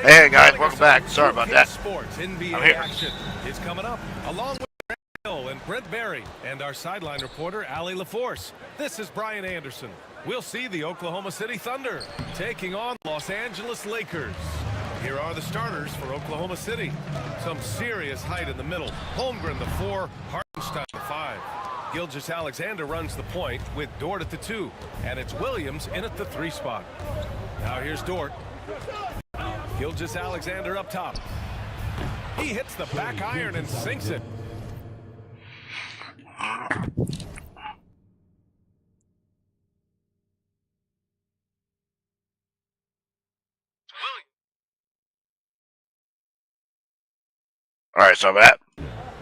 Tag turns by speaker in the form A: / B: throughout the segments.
A: Hey guys, welcome back. Sorry about that.
B: Sports NBA
A: I'm here.
B: action is coming up along with Brent Hill and Brent Barry and our sideline reporter Allie LaForce. This is Brian Anderson. We'll see the Oklahoma City Thunder taking on Los Angeles Lakers. Here are the starters for Oklahoma City. Some serious height in the middle. Holmgren the 4, Hartenstein the 5. Gilgeous-Alexander runs the point with Dort at the 2, and it's Williams in at the 3 spot. Now here's Dort. Gilgeous-Alexander up top. He hits the back iron and sinks it.
A: All right, so that.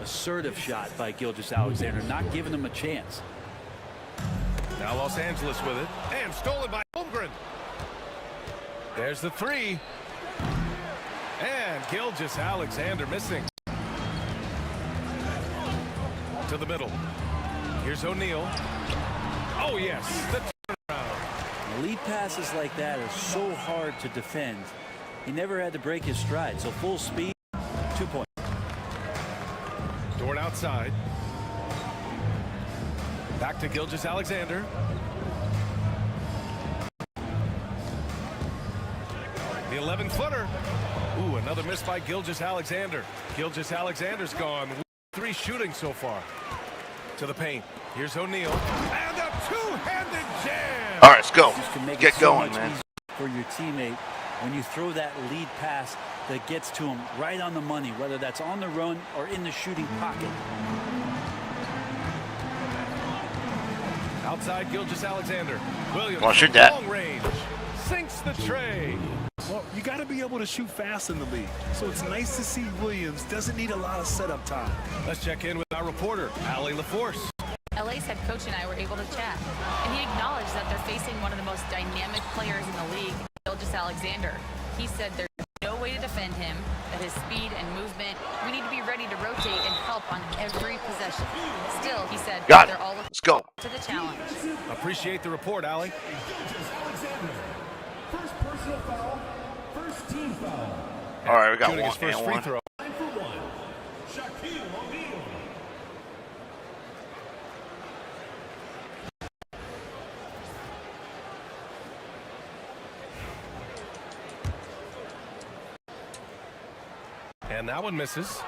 C: Assertive shot by Gilgeous-Alexander, not giving him a chance.
B: Now Los Angeles with it, and stolen by Holmgren. There's the 3. And Gilgeous-Alexander missing. To the middle. Here's O'Neal. Oh, yes. The turnaround.
C: Lead passes like that are so hard to defend. He never had to break his stride, so full speed, 2 points.
B: Dort outside. Back to Gilgeous-Alexander. The 11-footer. Ooh, another miss by Gilgeous-Alexander. Gilgeous-Alexander's gone. 3 shooting so far. To the paint. Here's O'Neal. And a two-handed jam.
A: All right, let's go.
C: Just to make
A: Get
C: it so
A: going,
C: much
A: man.
C: easier for your teammate when you throw that lead pass that gets to him right on the money, whether that's on the run or in the shooting pocket.
B: Outside Gilgeous-Alexander. Williams.
A: Well, shoot that.
B: Long range. Sinks the tray.
D: Well, you got to be able to shoot fast in the league. So it's nice to see Williams doesn't need a lot of setup time.
B: Let's check in with our reporter, Allie LaForce.
E: LA's head coach and I were able to chat, and he acknowledged that they're facing one of the most dynamic players in the league, Gilgeous-Alexander. He said there's no way to defend him, that his speed and movement, we need to be ready to rotate and help on every possession. Still, he said, they're all
A: Let's go.
E: to the challenge.
B: Appreciate the report, Allie.
F: First personal foul, first team foul.
A: All right, we got
B: Shooting
A: one
B: his first
A: and
B: free
A: one.
B: throw.
F: 9 for 1. Shaquille O'Neal.
B: And that one misses.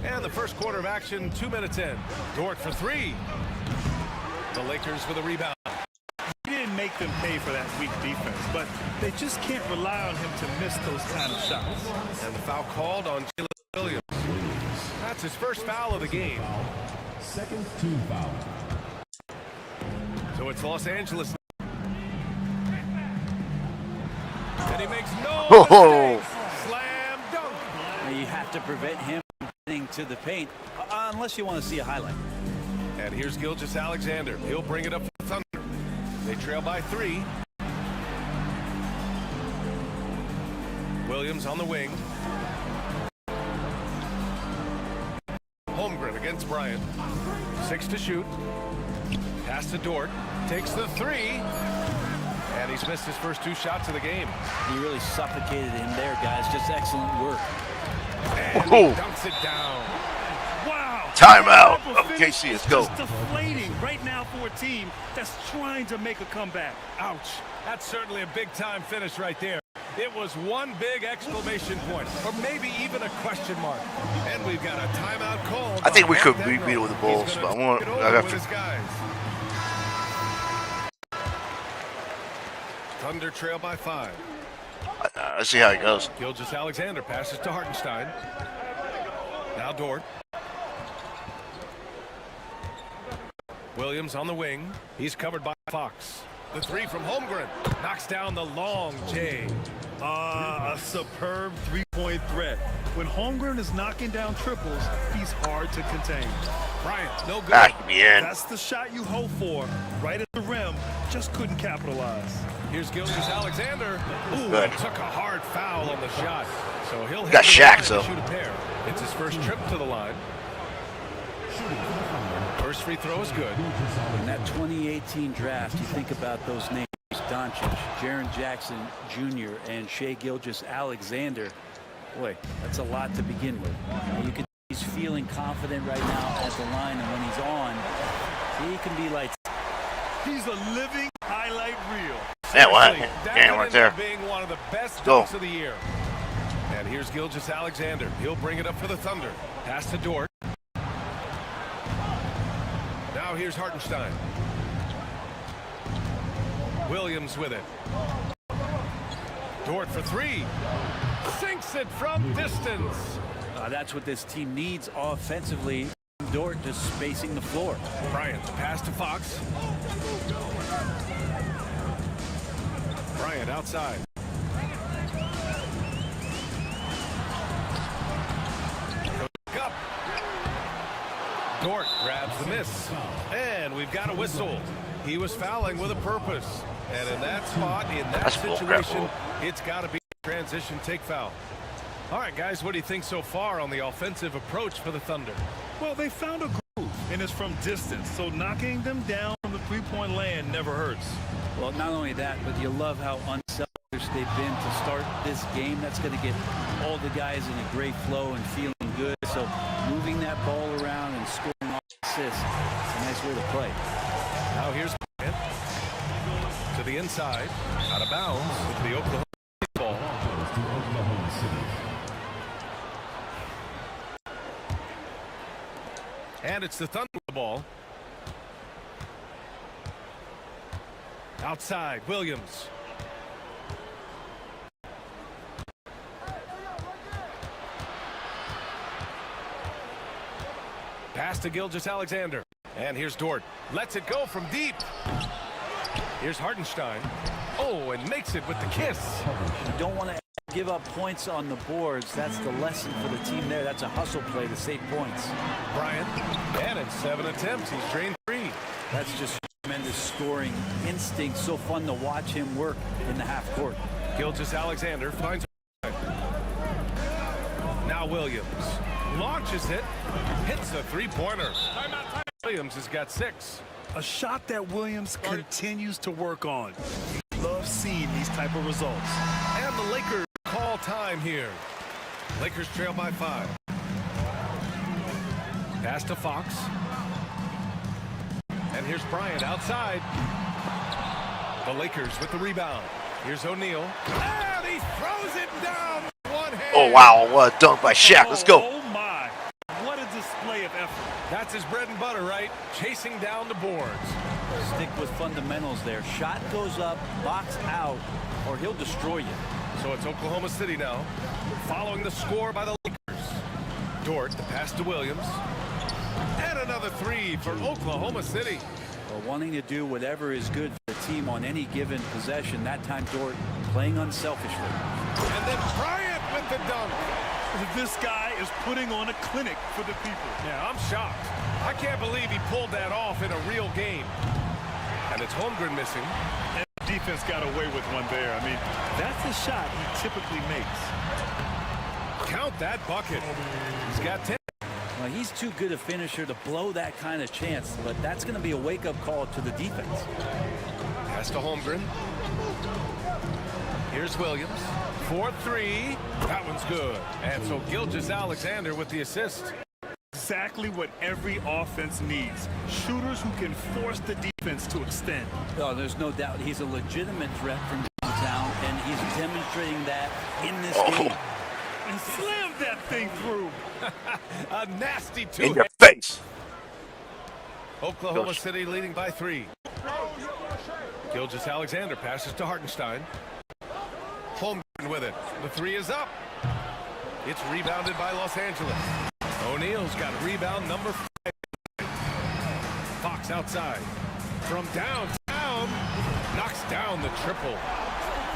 B: And the first quarter of action, 2 minutes in. Dort for 3. The Lakers with a rebound.
D: He didn't make them pay for that weak defense, but they just can't rely on him to miss those kind of shots.
B: And the foul called on Jalen Williams. That's his first foul of the game.
F: Second team foul.
B: So it's Los Angeles. And he makes no mistakes. Slam dunk.
C: Now you have to prevent him from getting to the paint, unless you want to see a highlight.
B: And here's Gilgeous-Alexander. He'll bring it up for the Thunder. They trail by 3. Williams on the wing. Holmgren against Bryant. 6 to shoot. Pass to Dort. Takes the 3. And he's missed his first 2 shots of the game.
C: He really suffocated him there, guys. Just excellent work.
B: And he dunks it down.
D: Wow!
A: Timeout.
D: That
A: OKC, let's go.
D: Just deflating right now for a team that's trying to make a comeback.
B: Ouch. That's certainly a big-time finish right there. It was one big exclamation point, or maybe even a question mark. And we've got a timeout call.
A: I think we could beat it with the Bulls, but I have
B: his
A: to.
B: guys. Thunder trail by 5.
A: Let's see how it goes.
B: Gilgeous-Alexander passes to Hartenstein. Now Dort. Williams on the wing. He's covered by Fox. The 3 from Holmgren. Knocks down the long J.
D: A superb three-point threat. When Holmgren is knocking down triples, he's hard to contain.
B: Bryant, no good.
A: Back me in.
D: That's the shot you hope for. Right at the rim, just couldn't capitalize.
B: Here's Gilgeous-Alexander. Ooh,
A: Good.
B: and took a hard foul on the shot. So he'll
A: Got
B: head to
A: Shaq,
B: the line
A: so.
B: to shoot a pair. It's his first trip to the line. First free throw is good.
C: In that 2018 draft, you think about those names. Doncic, Jaren Jackson Jr., and Shai Gilgeous-Alexander. Boy, that's a lot to begin with. You can he's feeling confident right now at the line, and when he's on, he can be like
D: He's a living highlight reel.
A: Yeah, what?
B: Seriously, that
A: Damn,
B: could
A: right
B: end
A: there.
B: up being one of the best
A: Go.
B: dunks of the year. And here's Gilgeous-Alexander. He'll bring it up for the Thunder. Pass to Dort. Now here's Hartenstein. Williams with it. Dort for three. Sinks it from distance.
C: that's what this team needs offensively. Dort just spacing the floor.
B: Bryant, pass to Fox. Bryant outside. Up. Dort grabs the miss. And we've got a whistle. He was fouling with a purpose. And in that spot, in that
A: That's bull crap,
B: situation,
A: bull.
B: it's got to be a transition take foul. All right, guys, what do you think so far on the offensive approach for the Thunder?
D: Well, they found a groove, and it's from distance, so knocking them down from the three-point land never hurts.
C: Well, not only that, but you love how unselfish they've been to start this game. That's going to get all the guys in a great flow and feeling good. So moving that ball around and scoring off assists, it's a nice way to play.
B: Now here's Bryant to the inside, out of bounds with the Oklahoma City ball.
F: To Oklahoma City.
B: And it's the Thunder ball. Outside, Williams. Pass to Gilgeous-Alexander. And here's Dort. Lets it go from deep. Here's Hartenstein. Oh, and makes it with the kiss.
C: You don't want to give up points on the boards. That's the lesson for the team there. That's a hustle play to save points.
B: Bryant. And in 7 attempts, he's drained 3.
C: That's just tremendous scoring instinct. So fun to watch him work in the half court.
B: Gilgeous-Alexander finds now Williams launches it, hits a three-pointer. Williams has got 6.
D: A shot that Williams continues to work on. Love seeing these type of results.
B: And the Lakers call time here. Lakers trail by 5. Pass to Fox. And here's Bryant outside. The Lakers with the rebound. Here's O'Neal. And he throws it down with one hand.
A: Oh, wow. What a dunk by Shaq. Let's go.
D: Oh, my. What a display of effort.
B: That's his bread and butter, right? Chasing down the boards.
C: Stick with fundamentals there. Shot goes up, box out, or he'll destroy you.
B: So it's Oklahoma City now, following the score by the Lakers. Dort, the pass to Williams. And another 3 for Oklahoma City.
C: Well, wanting to do whatever is good for the team on any given possession. That time Dort playing unselfishly.
B: And then Bryant with the dunk.
D: This guy is putting on a clinic for the people.
B: Yeah, I'm shocked. I can't believe he pulled that off in a real game. And it's Holmgren missing.
D: And the defense got away with one there. I mean, that's the shot he typically makes.
B: Count that bucket. He's got 10.
C: Well, he's too good a finisher to blow that kind of chance, but that's going to be a wake-up call to the defense.
B: Pass to Holmgren. Here's Williams. 4-3. That one's good. And so Gilgeous-Alexander with the assist.
D: Exactly what every offense needs. Shooters who can force the defense to extend.
C: Oh, there's no doubt he's a legitimate threat from downtown, and he's demonstrating that in this game.
D: And slammed that thing through.
B: A nasty
A: In
B: two.
A: your face.
B: Oklahoma
A: Gosh.
B: City leading by 3. Gilgeous-Alexander passes to Hartenstein. Holmgren with it. The 3 is up. It's rebounded by Los Angeles. O'Neal's got rebound number 5. Fox outside. From downtown. Knocks down the triple.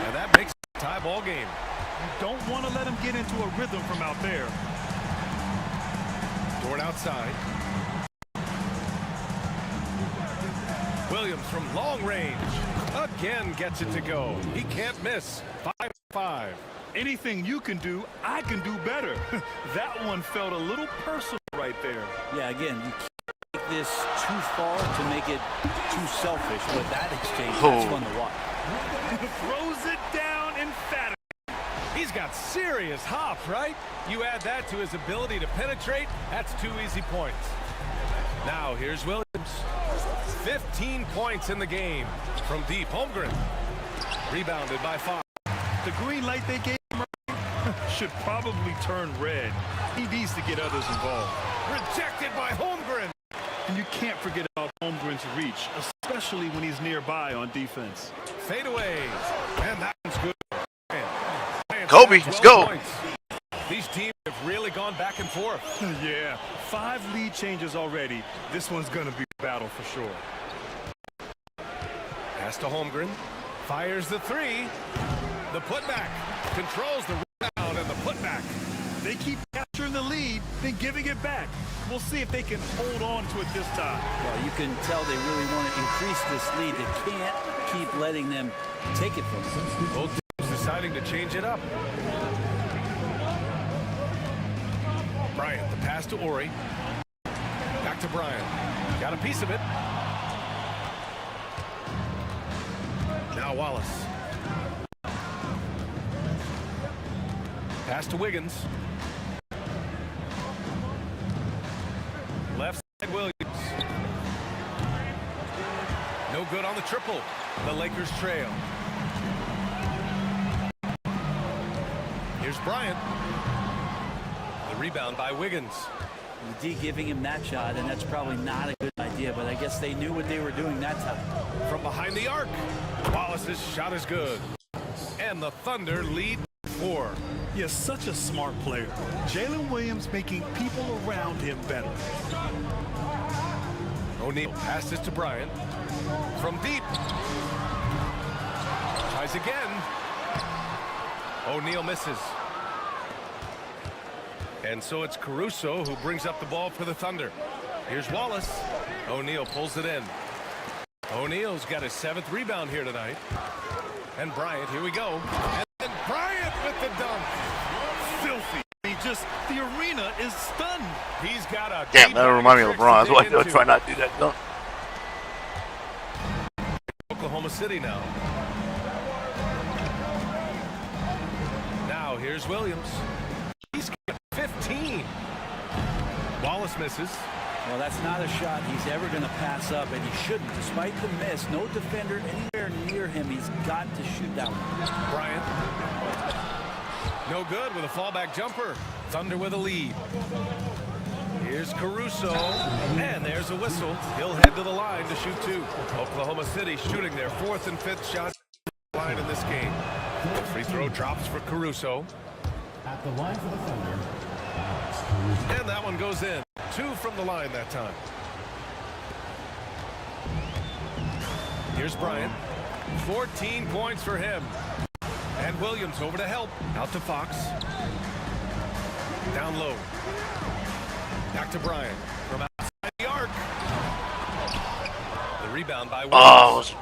B: And that makes it a tie ball game.
D: You don't want to let him get into a rhythm from out there.
B: Dort outside. Williams from long range. Again gets it to go. He can't miss. 5-5.
D: Anything you can do, I can do better. That one felt a little personal right there.
C: Yeah, again, you can't take this too far to make it too selfish, but that exchange, that's fun to watch.
D: Throws it down emphatically.
B: He's got serious hop, right? You add that to his ability to penetrate, that's 2 easy points. Now here's Williams. 15 points in the game from deep. Holmgren rebounded by Fox.
D: The green light they gave him should probably turn red. He needs to get others involved.
B: Rejected by Holmgren.
D: And you can't forget about Holmgren's reach, especially when he's nearby on defense.
B: Fadeaways. And that one's good.
A: Kobe, let's go.
B: Points. These teams have really gone back and forth.
D: Yeah, 5 lead changes already. This one's going to be a battle for sure.
B: Pass to Holmgren. Fires the 3. The putback. Controls the rebound and the putback.
D: They keep capturing the lead, then giving it back. We'll see if they can hold on to it this time.
C: Well, you can tell they really want to increase this lead. They can't keep letting them take it from them.
B: Both teams deciding to change it up. Bryant, the pass to Ori. Back to Bryant. Got a piece of it. Now Wallace. Pass to Wiggins. Left side Williams. No good on the triple. The Lakers trail. Here's Bryant. The rebound by Wiggins.
C: The D giving him that shot, and that's probably not a good idea, but I guess they knew what they were doing that time.
B: From behind the arc. Wallace's shot is good. And the Thunder lead 4.
D: He is such a smart player. Jalen Williams making people around him better.
B: O'Neal passes to Bryant. From deep. Tries again. O'Neal misses. And so it's Caruso who brings up the ball for the Thunder. Here's Wallace. O'Neal pulls it in. O'Neal's got his 7th rebound here tonight. And Bryant, here we go. And Bryant with the dunk.
D: Filthy. The arena is stunned.
B: He's got a
A: Damn, that remind me of LeBron. That's why I try not to do that dunk.
B: Oklahoma City now. Now here's Williams. He's got 15. Wallace misses.
C: Well, that's not a shot he's ever going to pass up, and he shouldn't. Despite the miss, no defender anywhere near him. He's got to shoot that one.
B: Bryant. No good with a fallback jumper. Thunder with a lead. Here's Caruso. And there's a whistle. He'll head to the line to shoot 2. Oklahoma City shooting their 4th and 5th shots line in this game. The free throw drops for Caruso.
F: At the line for the Thunder.
B: And that one goes in. 2 from the line that time. Here's Bryant. 14 points for him. And Williams over to help. Out to Fox. Down low. Back to Bryant. From outside the arc. The rebound by Williams.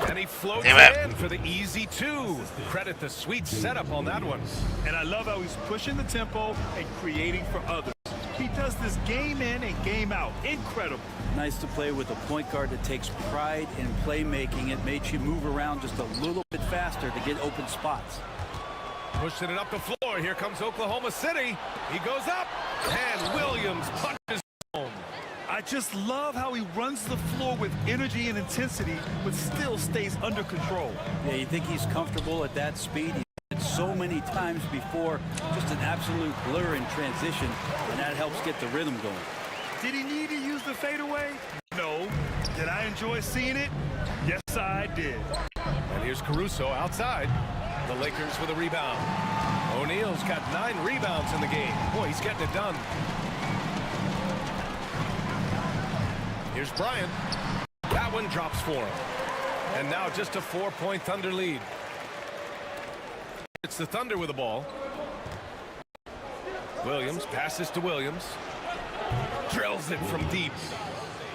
B: And he floats in for the easy 2. Credit the sweet setup on that one.
D: And I love how he's pushing the tempo and creating for others. He does this game in and game out. Incredible.
C: Nice to play with a point guard that takes pride in playmaking. It makes you move around just a little bit faster to get open spots.
B: Pushing it up the floor. Here comes Oklahoma City. He goes up. And Williams punches home.
D: I just love how he runs the floor with energy and intensity, but still stays under control.
C: Yeah, you think he's comfortable at that speed? He's did so many times before, just an absolute blur in transition, and that helps get the rhythm going.
D: Did he need to use the fadeaway? No. Did I enjoy seeing it? Yes, I did.
B: And here's Caruso outside. The Lakers with a rebound. O'Neal's got 9 rebounds in the game. Boy, he's getting it done. Here's Bryant. That one drops for him. And now just a 4-point Thunder lead. It's the Thunder with the ball. Williams passes to Williams. Drills it from deep.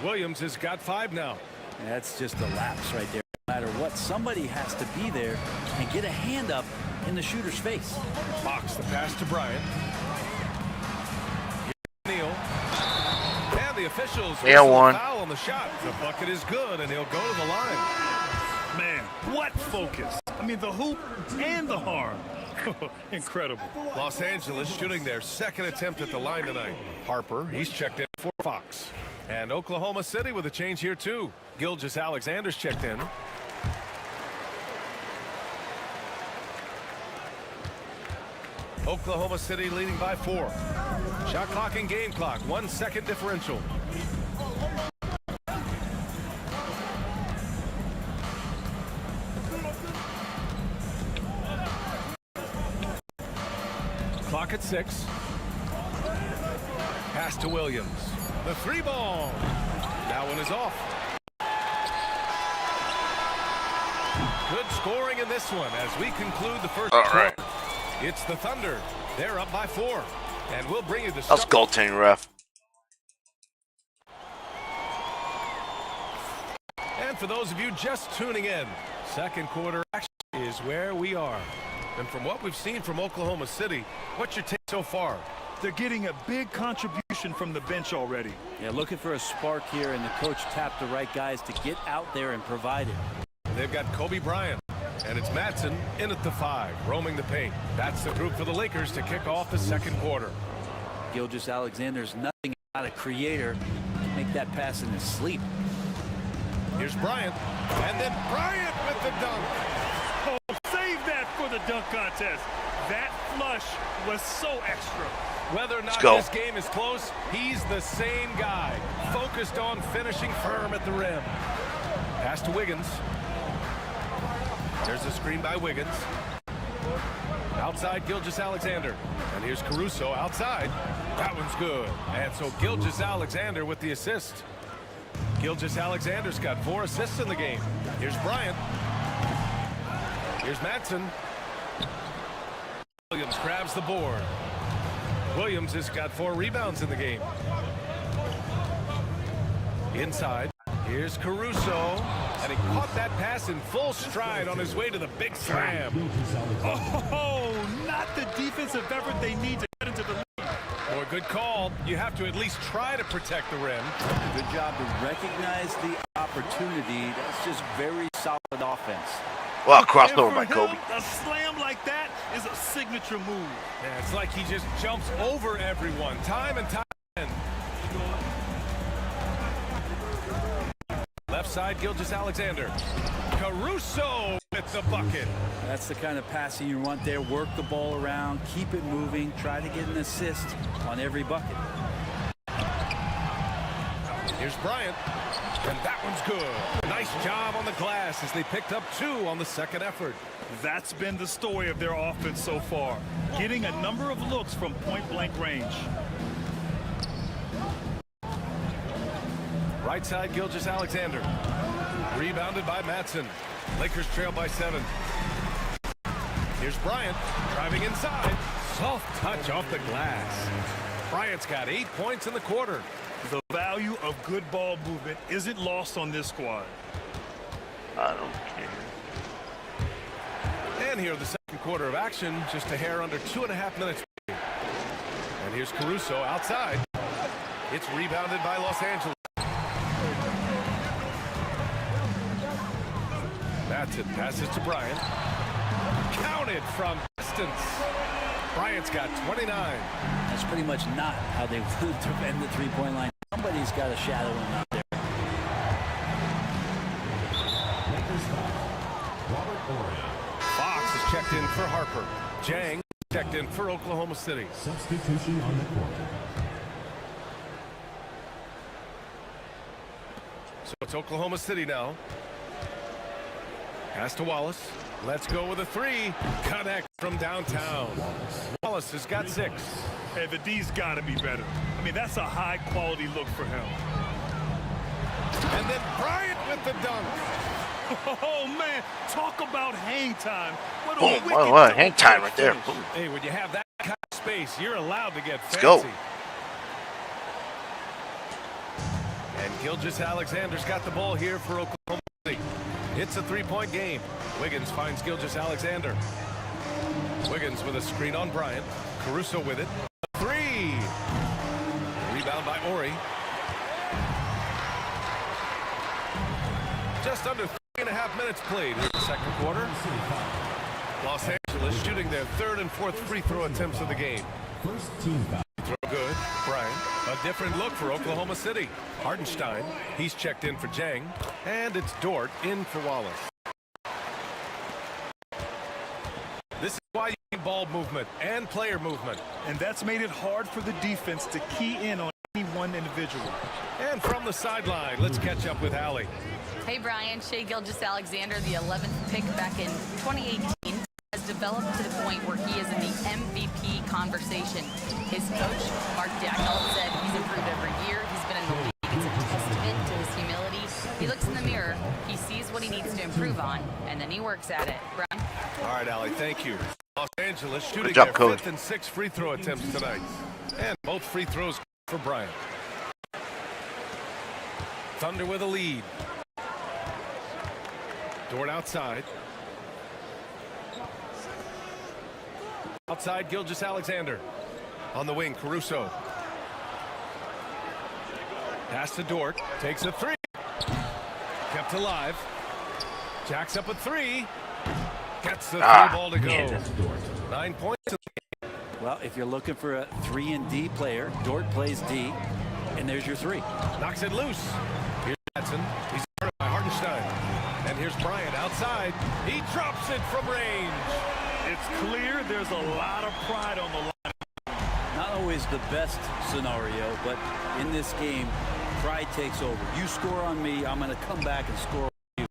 B: Williams has got 5 now.
C: That's just a lapse right there. No matter what, somebody has to be there and get a hand up in the shooter's face. Fox,
B: the pass to Bryant. Here's O'Neal. And the officials
A: Yeah,
B: whistle a
A: one.
B: foul on the shot. The bucket is good, and he'll go to the line.
D: Man, what focus. I mean, the hoop and the harm. Incredible.
B: Los Angeles shooting their second attempt at the line tonight. Harper, he's checked in for Fox. And Oklahoma City with a change here, too. Gilgeous-Alexander's checked in. Oklahoma City leading by 4. Shot clock and game clock, 1 second differential. Clock at 6. Pass to Williams. The 3 ball. That one is off. Good scoring in this one as we conclude the first quarter. It's the Thunder. They're up by 4. And we'll bring you the
A: That's goaltending, ref.
B: And for those of you just tuning in, second quarter action is where we are. And from what we've seen from Oklahoma City, what's your take so far?
D: They're getting a big contribution from the bench already.
C: Yeah, looking for a spark here, and the coach tapped the right guys to get out there and provide it.
B: They've got Kobe Bryant, and it's Matson in at the 5, roaming the paint. That's the group for the Lakers to kick off the second quarter.
C: Gilgeous-Alexander's nothing not a creator. He can make that pass in his sleep.
B: Here's Bryant, and then Bryant with the dunk.
D: Oh, save that for the dunk contest. That flush was so extra.
B: Whether or not this game is close, he's the same guy, focused on finishing firm at the rim. Pass to Wiggins. There's a screen by Wiggins. Outside Gilgeous-Alexander. And here's Caruso outside. That one's good. And so Gilgeous-Alexander with the assist. Gilgeous-Alexander's got 4 assists in the game. Here's Bryant. Here's Matson. Williams grabs the board. Williams has got 4 rebounds in the game. Inside. Here's Caruso. And he caught that pass in full stride on his way to the big slam.
D: Oh, not the defensive effort they need to get into the lead.
B: Boy, good call. You have to at least try to protect the rim.
C: Good job to recognize the opportunity. That's just very solid offense.
A: Wow, crossed
D: And
A: over
D: for
A: by Kobe.
D: him, a slam like that is a signature move.
B: Yeah, it's like he just jumps over everyone time and time again. Left side, Gilgeous-Alexander. Caruso with the bucket.
C: That's the kind of passing you want there. Work the ball around, keep it moving, try to get an assist on every bucket.
B: Here's Bryant, and that one's good. Nice job on the glass as they picked up 2 on the second effort.
D: That's been the story of their offense so far, getting a number of looks from point-blank range.
B: Right side, Gilgeous-Alexander. Rebounded by Matson. Lakers trail by 7. Here's Bryant driving inside. Soft touch off the glass. Bryant's got 8 points in the quarter.
D: The value of good ball movement isn't lost on this squad.
A: I don't care.
B: And here the second quarter of action, just a hair under 2.5 minutes. And here's Caruso outside. It's rebounded by Los Angeles. Matson passes to Bryant. Counted from distance. Bryant's got 29.
C: That's pretty much not how they want to defend the three-point line. Somebody's got to shadow him out there.
B: Fox is checked in for Harper. Jang checked in for Oklahoma City.
F: Substitution on the court.
B: So it's Oklahoma City now. Pass to Wallace. Let's go with a 3. Connect from downtown. Wallace has got 6.
D: Hey, the D's got to be better. I mean, that's a high-quality look for him.
B: And then Bryant with the dunk.
D: Oh, man, talk about hang time. What a
A: Boom,
D: wicked
A: what,
D: dunk
A: hang time right there.
D: finish.
A: Boom.
B: Hey, when you have that kind of space, you're allowed to get fancy.
A: Let's go.
B: And Gilgeous-Alexander's got the ball here for Oklahoma City. It's a 3-point game. Wiggins finds Gilgeous-Alexander. Wiggins with a screen on Bryant. Caruso with it. 3. Rebound by Ori. Just under 3.5 minutes played in the second quarter. Los Angeles shooting their third and fourth free throw attempts of the game.
F: First team foul.
B: Throw good. Bryant. A different look for Oklahoma City. Hardenstein. He's checked in for Jang. And it's Dort in for Wallace. This is why you need ball movement and player movement.
D: And that's made it hard for the defense to key in on any one individual.
B: And from the sideline, let's catch up with Allie.
E: Hey, Brian. Shai Gilgeous-Alexander, the 11th pick back in 2018, has developed to the point where he is in the MVP conversation. His coach, Mark Dacknall, said he's improved every year. He's been in the league. It's a testament to his humility. He looks in the mirror, he sees what he needs to improve on, and then he works at it. Brian?
B: All right, Allie, thank you. Los Angeles shooting
A: Good job,
B: their
A: Coach.
B: fifth and sixth free throw attempts tonight. And both free throws for Bryant. Thunder with a lead. Dort outside. Outside, Gilgeous-Alexander. On the wing, Caruso. Pass to Dort. Takes a three. Kept alive. Jacks up a three. Gets the three ball to go. 9 points.
C: Well, if you're looking for a 3 and D player, Dort plays D, and there's your three.
B: Knocks it loose. Here's Madsen. He's guarded by Hardenstein. And here's Bryant outside. He drops it from range.
D: It's clear there's a lot of pride on the line.
C: Not always the best scenario, but in this game, pride takes over. You score on me, I'm going to come back and score on you.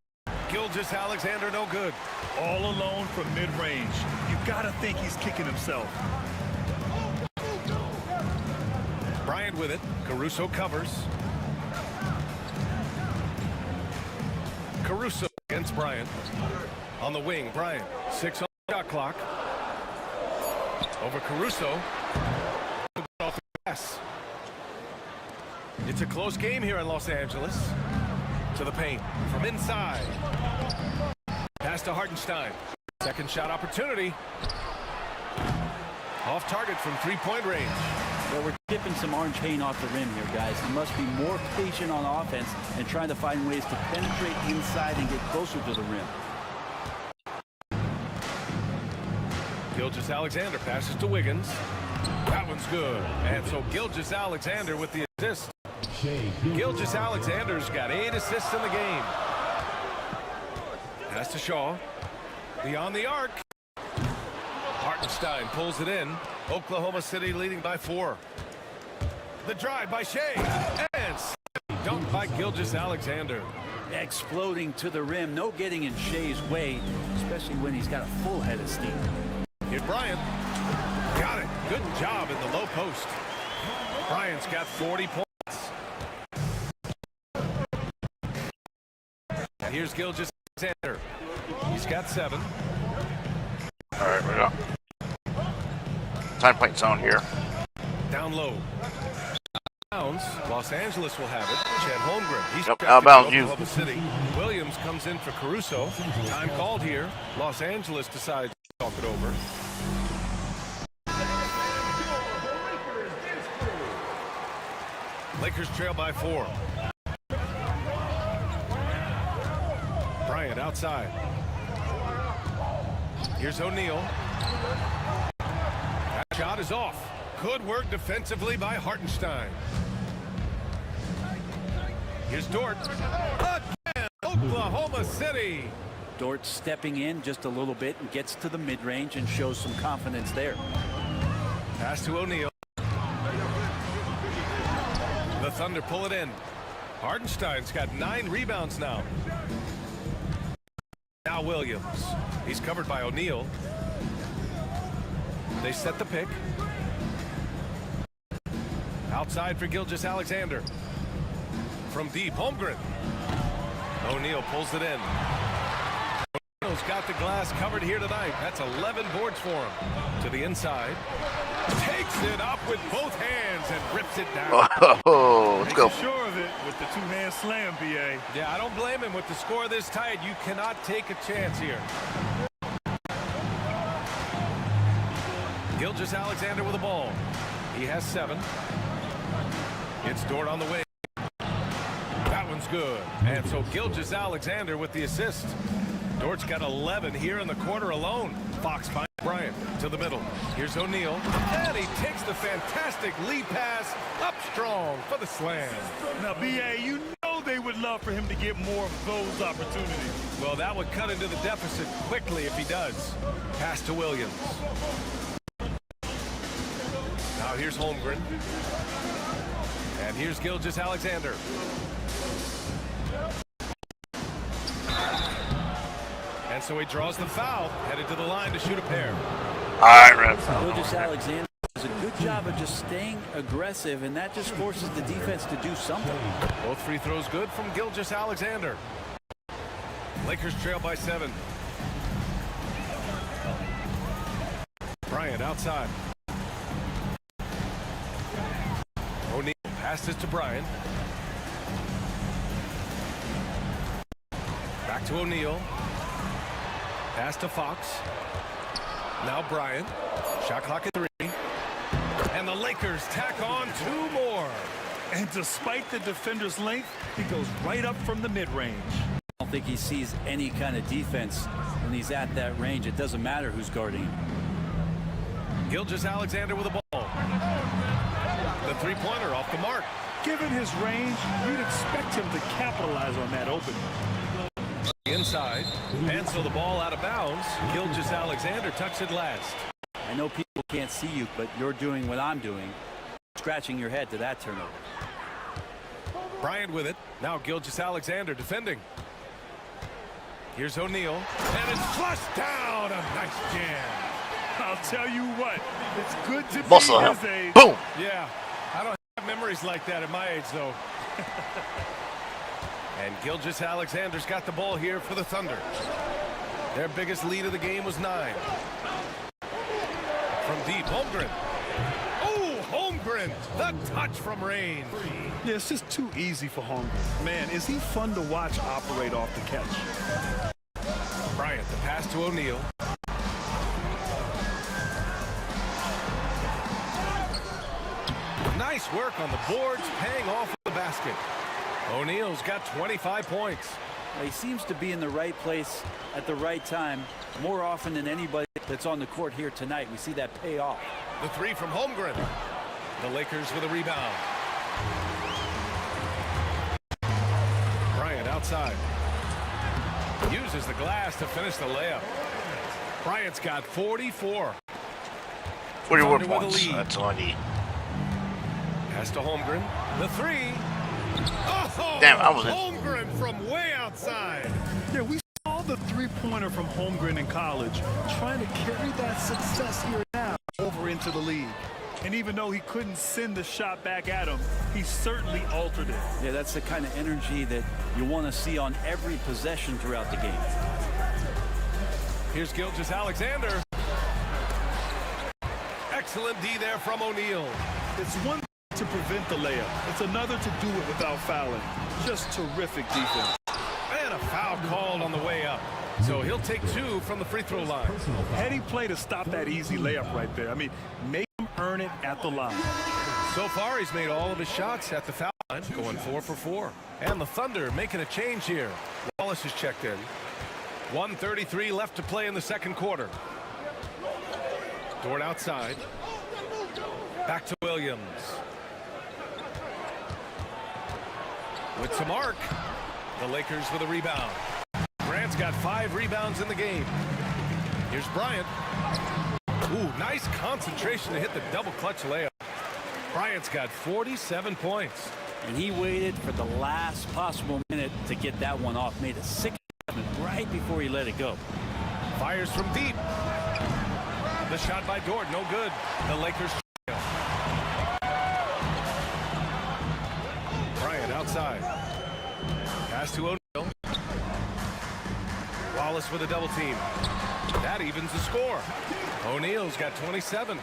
B: Gilgeous-Alexander no good.
D: All alone from mid-range. You gotta think he's kicking himself.
B: Bryant with it. Caruso covers. Caruso against Bryant. On the wing, Bryant. 6 on the shot clock. Over Caruso. Off the glass. It's a close game here in Los Angeles. To the paint from inside. Pass to Hardenstein. Second shot opportunity. Off target from three-point range.
C: Well, we're tipping some orange paint off the rim here, guys. He must be more patient on offense and trying to find ways to penetrate inside and get closer to the rim.
B: Gilgeous-Alexander passes to Wiggins. That one's good. And so Gilgeous-Alexander with the assist. Gilgeous-Alexander's got 8 assists in the game. Pass to Shaw. Beyond the arc. Hartenstein pulls it in. Oklahoma City leading by 4. The drive by Shai. And dunked by Gilgeous-Alexander.
C: Exploding to the rim. No getting in Shai's way, especially when he's got a full head of steam.
B: Here's Bryant. Got it. Good job in the low post. Bryant's got 40 points. Here's Gilgeous-Alexander. He's got 7.
A: All right, we go. 10-point zone here.
B: Down low. Bounds. Los Angeles will have it. Chet Holmgren. He's
A: Yep,
B: drafted
A: out of bounds,
B: from
A: you.
B: Oklahoma City. Williams comes in for Caruso. Time called here. Los Angeles decides to talk it over. Lakers trail by 4. Bryant outside. Here's O'Neal. That shot is off. Good work defensively by Hartenstein. Here's Dort. Again, Oklahoma City.
C: Dort stepping in just a little bit and gets to the mid-range and shows some confidence there.
B: Pass to O'Neal. The Thunder pull it in. Hardenstein's got 9 rebounds now. Now Williams. He's covered by O'Neal. They set the pick. Outside for Gilgeous-Alexander. From deep, Holmgren. O'Neal pulls it in. O'Neal's got the glass covered here tonight. That's 11 boards for him. To the inside. Takes it up with both hands and rips it down.
A: Oh, let's go.
D: Making sure of it with the two-hand slam, BA.
B: Yeah, I don't blame him. With the score this tight, you cannot take a chance here. Gilgeous-Alexander with the ball. He has 7. It's Dort on the wing. That one's good. And so Gilgeous-Alexander with the assist. Dort's got 11 here in the quarter alone. Fox finds Bryant to the middle. Here's O'Neal. And he takes the fantastic lead pass up strong for the slam.
D: Now, B.A., you know they would love for him to get more of those opportunities.
B: Well, that would cut into the deficit quickly if he does. Pass to Williams. Now here's Holmgren. And here's Gilgeous-Alexander. And so he draws the foul, headed to the line to shoot a pair.
A: All right, Rev.
C: Gilgeous-Alexander does a good job of just staying aggressive, and that just forces the defense to do something.
B: Both free throws good from Gilgeous-Alexander. Lakers trail by 7. Bryant outside. O'Neal passes to Bryant. Back to O'Neal. Pass to Fox. Now Bryant. Shot clock at 3. And the Lakers tack on 2 more.
D: And despite the defender's length, he goes right up from the mid-range.
C: I don't think he sees any kind of defense when he's at that range. It doesn't matter who's guarding him.
B: Gilgeous-Alexander with the ball. The three-pointer off the mark.
D: Given his range, you'd expect him to capitalize on that opening.
B: Inside, and so the ball out of bounds. Gilgeous-Alexander tucks it last.
C: I know people can't see you, but you're doing what I'm doing, scratching your head to that turnover.
B: Bryant with it. Now Gilgeous-Alexander defending. Here's O'Neal, and it's flushed down. A nice jam.
D: I'll tell you what, it's good to be
A: Muscle
D: his
A: him.
D: age.
A: Boom.
B: Yeah, I don't have memories like that at my age, though. And Gilgeous-Alexander's got the ball here for the Thunder. Their biggest lead of the game was 9. From deep, Holmgren. Oh, Holmgren, the touch from range.
D: Yeah, it's just too easy for Holmgren. Man, is he fun to watch operate off the catch.
B: Bryant, the pass to O'Neal. Nice work on the boards, paying off the basket. O'Neal's got 25 points.
C: He seems to be in the right place at the right time more often than anybody that's on the court here tonight. We see that pay off.
B: The 3 from Holmgren. The Lakers with a rebound. Bryant outside. Uses the glass to finish the layup. Bryant's got 44.
A: 41
B: Thunder with a
A: points.
B: lead.
A: That's all I need.
B: Pass to Holmgren. The 3. Oh,
A: Damn, I was in.
B: Holmgren from way outside.
D: Yeah, we saw the three-pointer from Holmgren in college, trying to carry that success here now over into the league. And even though he couldn't send the shot back at him, he certainly altered it.
C: Yeah, that's the kind of energy that you want to see on every possession throughout the game.
B: Here's Gilgeous-Alexander. Excellent D there from O'Neal.
D: It's one to prevent the layup. It's another to do it without fouling. Just terrific defense.
B: And a foul called on the way up. So he'll take 2 from the free throw line.
D: Heady play to stop that easy layup right there. I mean, make him earn it at the line.
B: So far, he's made all of his shots at the foul line, going 4 for 4. And the Thunder making a change here. Wallace is checked in. 1:33 left to play in the second quarter. Dort outside. Back to Williams. With some arc. The Lakers with a rebound. Grant's got 5 rebounds in the game. Here's Bryant. Ooh, nice concentration to hit the double clutch layup. Bryant's got 47 points.
C: And he waited for the last possible minute to get that one off. Made a 6 right before he let it go.
B: Fires from deep. The shot by Dort, no good. The Lakers trail. Bryant outside. Pass to O'Neal. Wallace with a double team. That evens the score. O'Neal's got 27.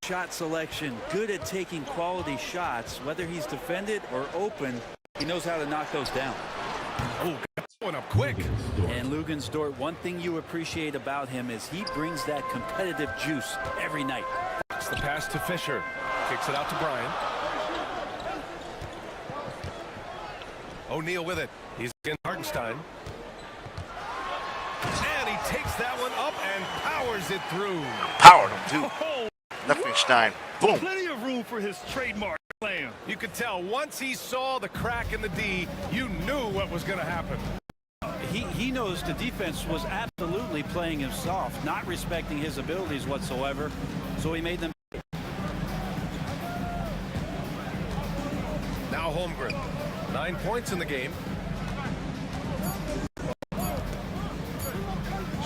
C: Shot selection, good at taking quality shots. Whether he's defended or open, he knows how to knock those down.
B: Oh, got that one up quick.
C: And Luguentz-Dort, one thing you appreciate about him is he brings that competitive juice every night.
B: It's the pass to Fisher. Kicks it out to Bryant. O'Neal with it. He's against Hartenstein. And he takes that one up and powers it through.
A: Powered him, too.
D: Oh,
A: Liechtenstein. Boom.
D: plenty of room for his trademark slam.
B: You could tell once he saw the crack in the D, you knew what was going to happen.
C: He knows the defense was absolutely playing him soft, not respecting his abilities whatsoever, so he made them.
B: Now Holmgren, 9 points in the game.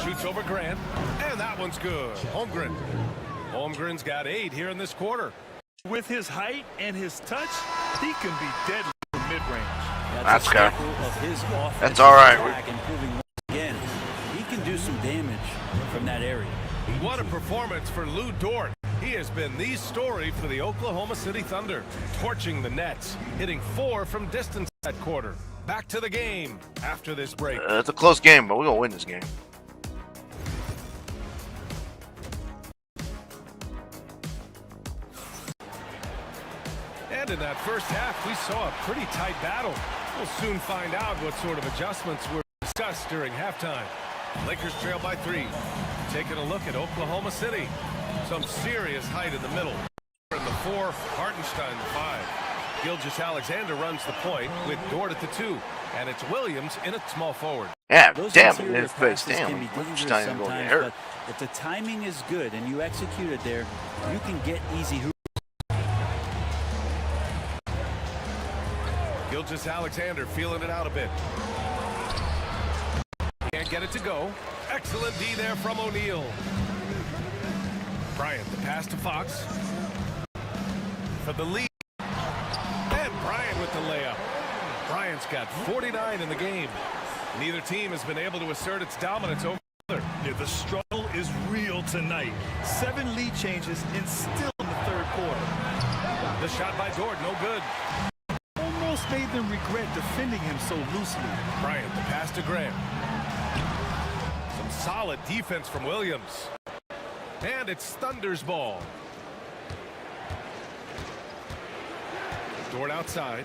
B: Shoots over Grant, and that one's good. Holmgren. Holmgren's got 8 here in this quarter.
D: With his height and his touch, he can be deadly from mid-range.
A: That's good.
C: Of his
A: That's all right.
C: Improving once again, he can do some damage from that area.
B: What a performance for Lou Dort. He has been the story for the Oklahoma City Thunder, torching the Nets, hitting 4 from distance that quarter. Back to the game after this break.
A: It's a close game, but we're going to win this game.
B: And in that first half, we saw a pretty tight battle. We'll soon find out what sort of adjustments were discussed during halftime. Lakers trail by 3. Taking a look at Oklahoma City. Some serious height in the middle. In the 4, Hartenstein the 5. Gilgeous-Alexander runs the point with Dort at the 2. And it's Williams in at small forward.
A: Yeah,
C: Those
A: damn
C: interior
A: it. His face.
C: passes
A: Damn.
C: can be dangerous
A: Liechtenstein is going to get
C: sometimes,
A: hurt.
C: but if the timing is good and you execute it there, you can get easy hoops.
B: Gilgeous-Alexander feeling it out a bit. Can't get it to go. Excellent D there from O'Neal. Bryant, the pass to Fox. For the lead. And Bryant with the layup. Bryant's got 49 in the game. Neither team has been able to assert its dominance over the other.
D: Yeah, the struggle is real tonight. 7 lead changes and still in the third quarter.
B: The shot by Dort, no good.
D: Almost made them regret defending him so loosely.
B: Bryant, the pass to Graham. Some solid defense from Williams. And it's Thunder's ball. Dort outside.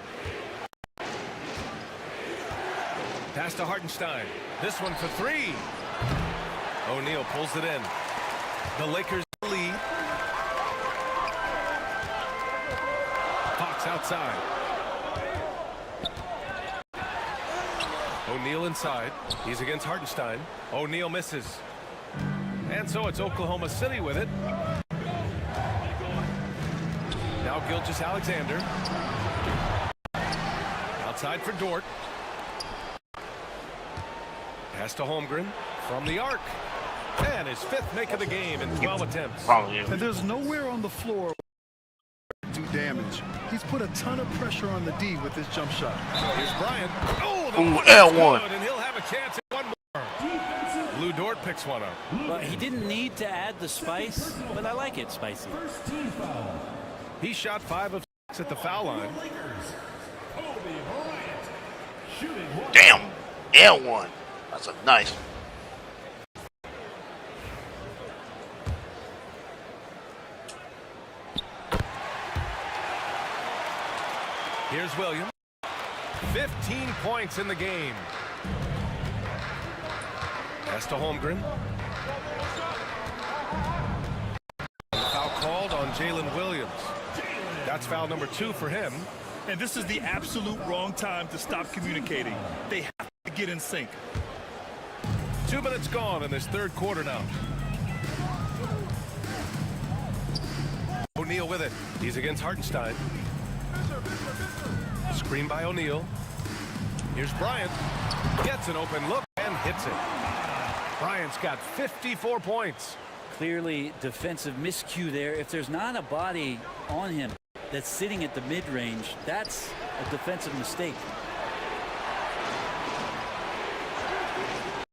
B: Pass to Hartenstein. This one for 3. O'Neal pulls it in. The Lakers lead. Fox outside. O'Neal inside. He's against Hartenstein. O'Neal misses. And so it's Oklahoma City with it. Now Gilgeous-Alexander. Outside for Dort. Pass to Holmgren from the arc. And his 5th make of the game in 12 attempts.
D: And there's nowhere on the floor to do damage. He's put a ton of pressure on the D with his jump shot.
B: Here's Bryant. Oh, the
A: L1.
B: good, and he'll have a chance at one more. Lou Dort picks one up.
C: Well, he didn't need to add the spice, but I like it spicy.
B: He shot 5 of 6 at the foul line.
A: Damn. L1. That's a nice.
B: Here's Williams. 15 points in the game. Pass to Holmgren. Foul called on Jalen Williams. That's foul number 2 for him.
D: And this is the absolute wrong time to stop communicating. They have to get in sync.
B: 2 minutes gone in this third quarter now. O'Neal with it. He's against Hartenstein. Screen by O'Neal. Here's Bryant. Gets an open look and hits it. Bryant's got 54 points.
C: Clearly defensive miscue there. If there's not a body on him that's sitting at the mid-range, that's a defensive mistake.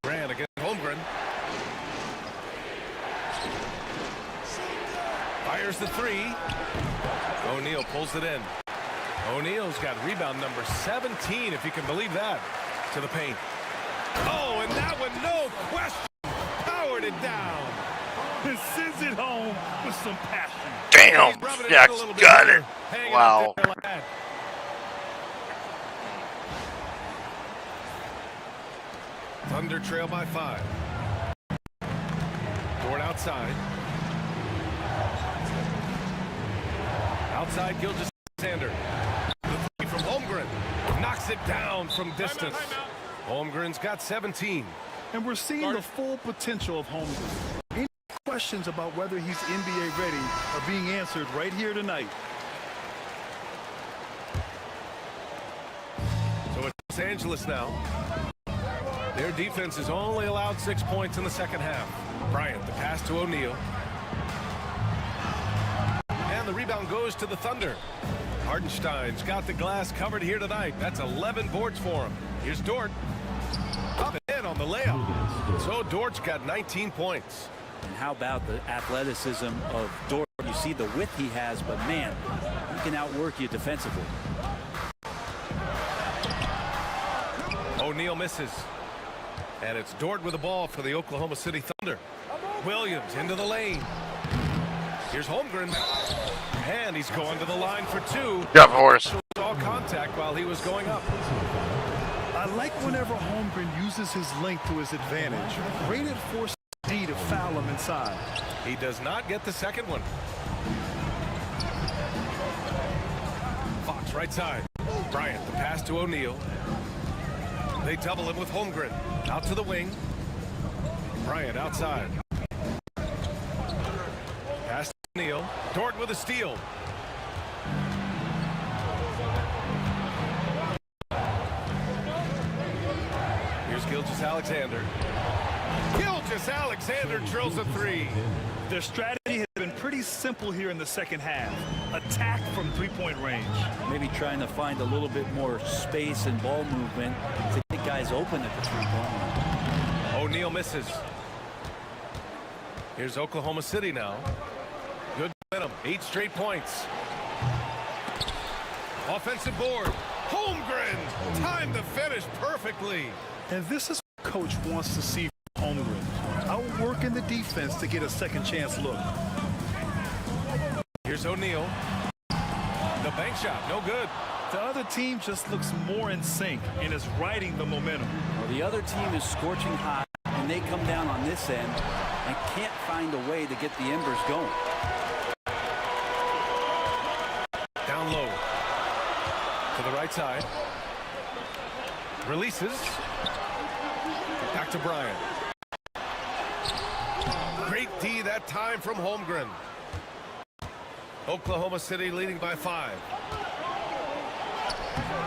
B: Grant against Holmgren. Fires the 3. O'Neal pulls it in. O'Neal's got rebound number 17, if you can believe that, to the paint. Oh, and that one, no question, powered it down.
D: And sends it home with some passion.
A: Damn.
B: Rubbing
A: Jack's
B: in a little bit
A: got
B: here,
A: it.
B: hanging
A: Wow.
B: up there, lad. Thunder trail by 5. Dort outside. Outside, Gilgeous-Alexander. The three from Holmgren. Knocks it down from distance. Holmgren's got 17.
D: And we're seeing the full potential of Holmgren. Any questions about whether he's NBA ready are being answered right here tonight.
B: So it's Los Angeles now. Their defense has only allowed 6 points in the second half. Bryant, the pass to O'Neal. And the rebound goes to the Thunder. Hartenstein's got the glass covered here tonight. That's 11 boards for him. Here's Dort. Up and in on the layup. So Dort's got 19 points.
C: And how about the athleticism of Dort? You see the width he has, but man, he can outwork you defensively.
B: O'Neal misses. And it's Dort with the ball for the Oklahoma City Thunder. Williams into the lane. Here's Holmgren. And he's going to the line for 2.
A: Yeah, horse.
B: Saw contact while he was going up.
D: I like whenever Holmgren uses his length to his advantage. Rated forces D to foul him inside.
B: He does not get the second one. Fox right side. Bryant, the pass to O'Neal. They double him with Holmgren. Out to the wing. Bryant outside. Pass to O'Neal. Dort with a steal. Here's Gilgeous-Alexander. Gilgeous-Alexander drills a 3.
D: Their strategy has been pretty simple here in the second half. Attack from three-point range.
C: Maybe trying to find a little bit more space and ball movement to get guys open at the three-point line.
B: O'Neal misses. Here's Oklahoma City now. Good momentum. 8 straight points. Offensive board. Holmgren. Time to finish perfectly.
D: And this is what Coach wants to see from Holmgren. Outworking the defense to get a second chance look.
B: Here's O'Neal. The bank shot. No good.
D: The other team just looks more in sync and is riding the momentum.
C: Well, the other team is scorching hot, and they come down on this end and can't find a way to get the embers going.
B: Down low. To the right side. Releases. Back to Bryant. Great D that time from Holmgren. Oklahoma City leading by 5.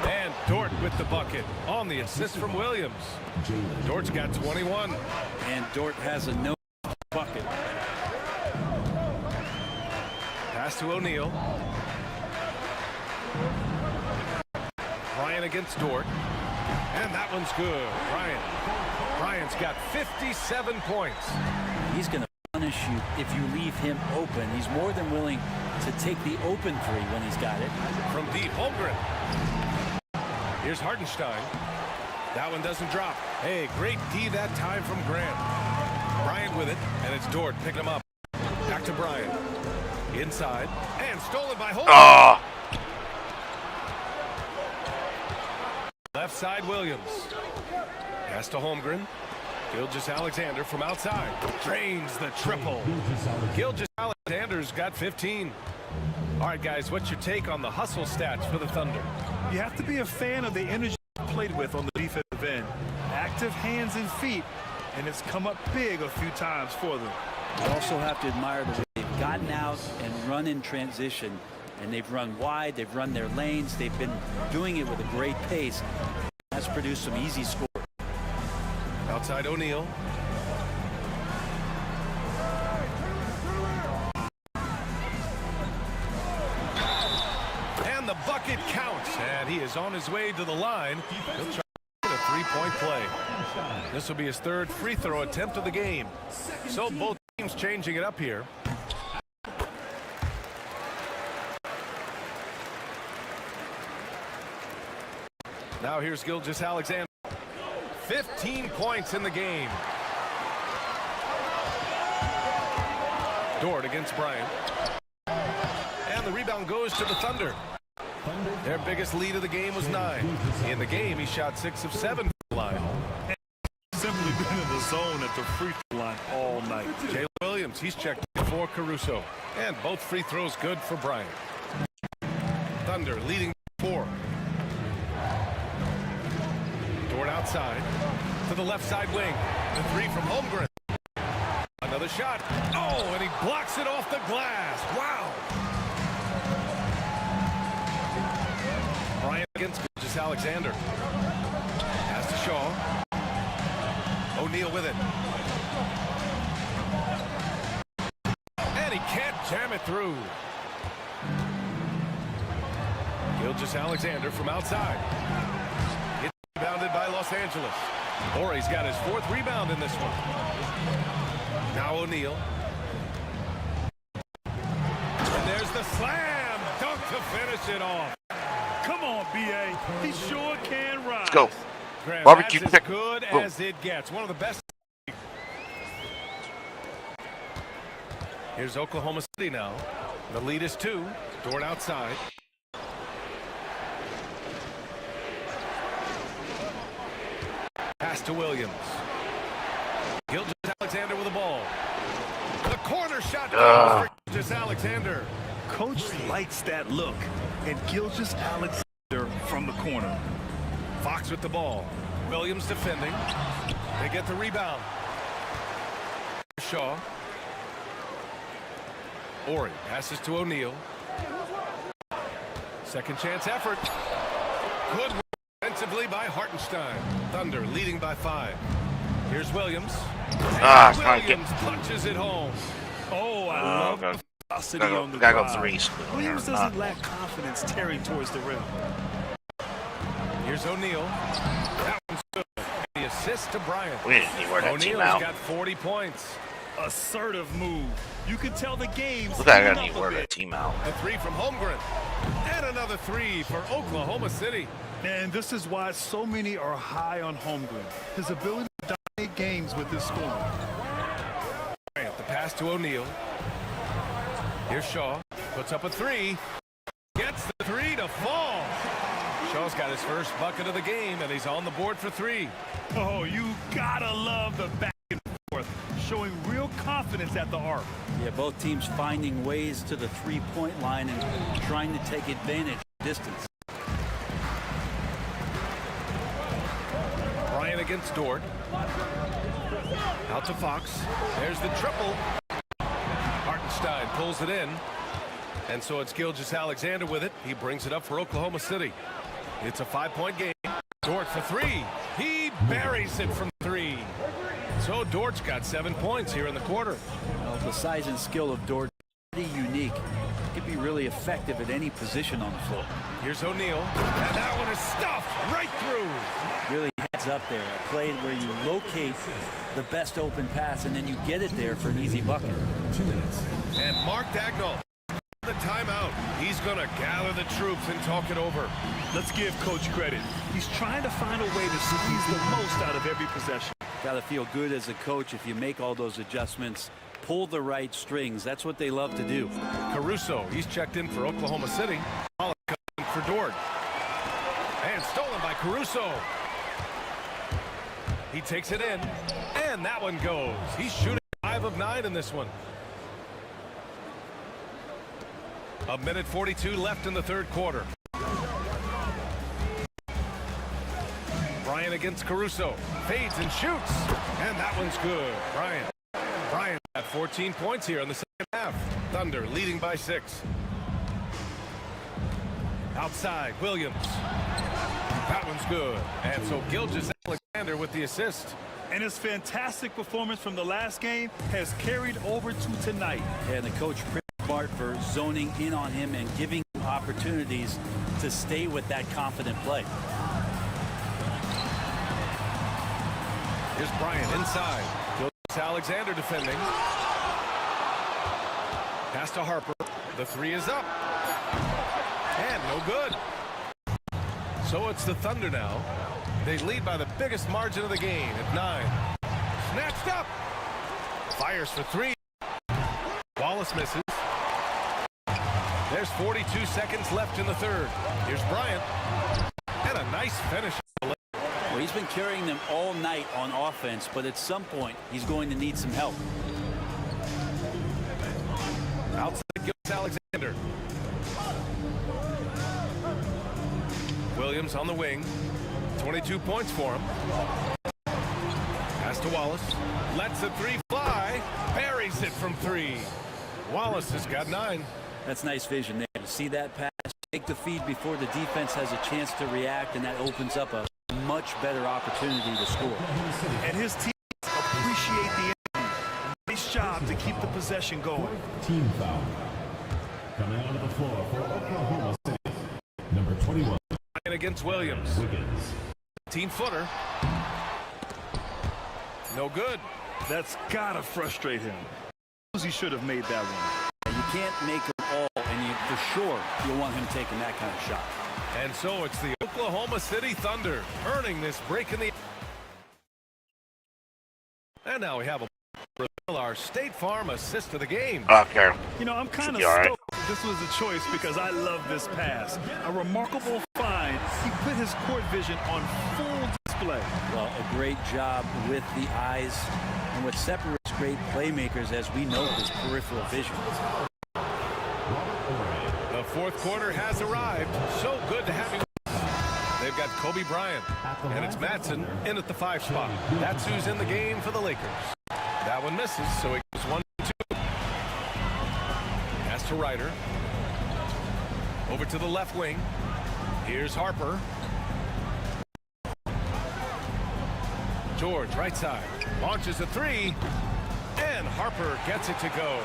B: And Dort with the bucket on the assist from Williams. Dort's got 21.
C: And Dort has a no bucket.
B: Pass to O'Neal. Bryant against Dort. And that one's good. Bryant's got 57 points.
C: He's going to punish you if you leave him open. He's more than willing to take the open 3 when he's got it.
B: From deep, Holmgren. Here's Hartenstein. That one doesn't drop. Hey, great D that time from Grant. Bryant with it, and it's Dort picking him up. Back to Bryant. Inside, and stolen by Holmgren.
A: Oh,
B: Left side, Williams. Pass to Holmgren. Gilgeous-Alexander from outside. Drains the triple. Gilgeous-Alexander's got 15. All right, guys, what's your take on the hustle stats for the Thunder?
D: You have to be a fan of the energy played with on the defensive end. Active hands and feet, and it's come up big a few times for them.
C: You also have to admire the way they've gotten out and run in transition. And they've run wide, they've run their lanes, they've been doing it with a great pace. That's produced some easy scores.
B: Outside O'Neal. And the bucket counts. And he is on his way to the line. He'll try to get a 3-point play. This will be his 3rd free throw attempt of the game. So both teams changing it up here. Now here's Gilgeous-Alexander. 15 points in the game. Dort against Bryant. And the rebound goes to the Thunder. Their biggest lead of the game was 9. In the game, he shot 6 of 7 from the line.
D: Simple certainly been in the zone at the free throw line all night.
B: Jalen Williams, he's checked for Caruso. And both free throws good for Bryant. Thunder leading 4. Dort outside to the left side wing. The 3 from Holmgren. Another shot. Oh, and he blocks it off the glass. Wow. Bryant against just Alexander. Pass to Shaw. O'Neal with it. And he can't jam it through. Gilgeous-Alexander from outside. It's rebounded by Los Angeles. Morey's got his 4th rebound in this one. Now O'Neal. And there's the slam dunk to finish it off.
D: Come on, B.A. He sure can rise.
A: Let's go.
B: Graham,
A: Barbecue
B: that's
A: pick.
B: as good
A: Boom.
B: as it gets. One of the best. Here's Oklahoma City now. The lead is 2. Dort outside. Pass to Williams. Gilgeous-Alexander with the ball. The corner shot goes for Gilgeous-Alexander.
D: Coach likes that look. And Gilgeous-Alexander from the corner.
B: Fox with the ball. Williams defending. They get the rebound. Shaw. Ori passes to O'Neal. Second chance effort. Good work defensively by Hartenstein. Thunder leading by 5. Here's Williams.
A: Come on,
B: Williams punches it home.
D: Oh, I love the velocity on the
A: gotta go
D: drive.
A: 3.
D: Williams doesn't lack confidence tearing towards the rim.
B: Here's O'Neal. That one's good. The assist to Bryant.
A: We didn't need where that team
B: O'Neal's
A: out.
B: got 40 points.
D: Assertive move. You can tell the game's
A: Look, I
D: heating
A: gotta
D: up
A: need
D: a
A: where
D: bit.
A: that team out.
B: The 3 from Holmgren. And another 3 for Oklahoma City.
D: And this is why so many are high on Holmgren. His ability to dominate games with his scoring.
B: Bryant, the pass to O'Neal. Here's Shaw. Puts up a 3. Gets the 3 to fall. Shaw's got his first bucket of the game, and he's on the board for 3.
D: Oh, you gotta love the back and forth, showing real confidence at the arc.
C: Yeah, both teams finding ways to the three-point line and trying to take advantage of distance.
B: Bryant against Dort. Out to Fox. There's the triple. Hartenstein pulls it in. And so it's Gilgeous-Alexander with it. He brings it up for Oklahoma City. It's a 5-point game. Dort for 3. He buries it from 3. So Dort's got 7 points here in the quarter.
C: Well, the size and skill of Dort is pretty unique. Could be really effective at any position on the floor.
B: Here's O'Neal. And that one is stuffed right through.
C: Really heads up there. A play where you locate the best open pass and then you get it there for an easy bucket.
F: 2 minutes.
B: And Mark Dagnall, the timeout. He's going to gather the troops and talk it over.
D: Let's give Coach credit. He's trying to find a way to squeeze the most out of every possession.
C: Got to feel good as a coach if you make all those adjustments, pull the right strings. That's what they love to do.
B: Caruso, he's checked in for Oklahoma City. Pollock coming for Dort. And stolen by Caruso. He takes it in, and that one goes. He's shooting 5 of 9 in this one. 1:42 left in the third quarter. Bryant against Caruso. Fades and shoots. And that one's good. Bryant at 14 points here in the second half. Thunder leading by 6. Outside, Williams. That one's good. And so Gilgeous-Alexander with the assist.
D: And his fantastic performance from the last game has carried over to tonight.
C: And the coach smart for zoning in on him and giving him opportunities to stay with that confident play.
B: Here's Bryant inside. Gilgeous-Alexander defending. Pass to Harper. The 3 is up. And no good. So it's the Thunder now. They lead by the biggest margin of the game at 9. Snatched up. Fires for 3. Wallace misses. There's 42 seconds left in the third. Here's Bryant. And a nice finish.
C: Well, he's been carrying them all night on offense, but at some point, he's going to need some help.
B: Outside Gilgeous-Alexander. Williams on the wing. 22 points for him. Pass to Wallace. Lets the three fly. Buries it from 3. Wallace has got 9.
C: That's nice vision there. To see that pass, take the feed before the defense has a chance to react, and that opens up a much better opportunity to score.
D: And his team appreciate the energy. Nice job to keep the possession going.
F: Team foul. Coming onto the floor for Oklahoma City, number 21.
B: Against Williams.
F: Wiggins.
B: 15-footer. No good.
D: That's gotta frustrate him. He should have made that one.
C: You can't make them all, and for sure you'll want him taking that kind of shot.
B: And so it's the Oklahoma City Thunder earning this break in the. And now we have our State Farm assist of the game.
A: Okay.
D: You know, I'm kind of
A: All right.
D: stoked this was a choice because I love this pass. A remarkable find. He put his court vision on full display.
C: Well, a great job with the eyes, and what separates great playmakers, as we know, is peripheral vision.
B: The fourth quarter has arrived. So good to have you. They've got Kobe Bryant, and it's Madsen in at the 5 spot. That's who's in the game for the Lakers. That one misses, so it goes 1-2. Pass to Ryder. Over to the left wing. Here's Harper. George, right side. Launches a 3. And Harper gets it to go.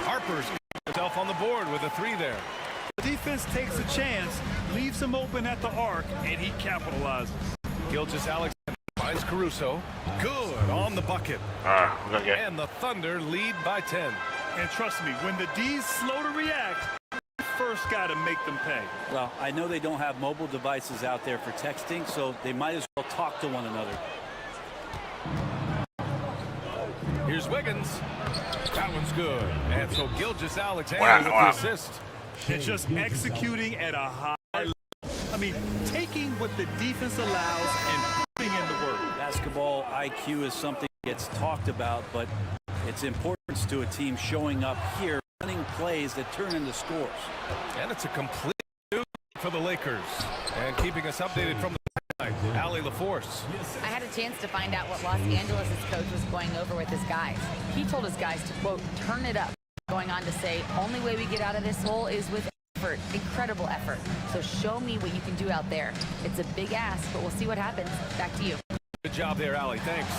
B: Harper's himself on the board with a 3 there.
D: The defense takes a chance, leaves him open at the arc, and he capitalizes.
B: Gilgeous-Alexander finds Caruso. Good on the bucket.
A: We're gonna get.
B: And the Thunder lead by 10.
D: And trust me, when the D's slow to react, you first got to make them pay.
C: Well, I know they don't have mobile devices out there for texting, so they might as well talk to one another.
B: Here's Wiggins. That one's good. And so Gilgeous-Alexander with the assist.
D: And just executing at a high level. I mean, taking what the defense allows and putting in the work.
C: Basketball IQ is something that gets talked about, but its importance to a team showing up here, running plays that turn into scores.
B: And it's a complete new for the Lakers. And keeping us updated from the sideline, Allie LaForce.
E: I had a chance to find out what Los Angeles' coach was going over with his guys. He told his guys to, quote, turn it up. Going on to say, only way we get out of this hole is with effort, incredible effort. So show me what you can do out there. It's a big ask, but we'll see what happens. Back to you.
B: Good job there, Allie. Thanks.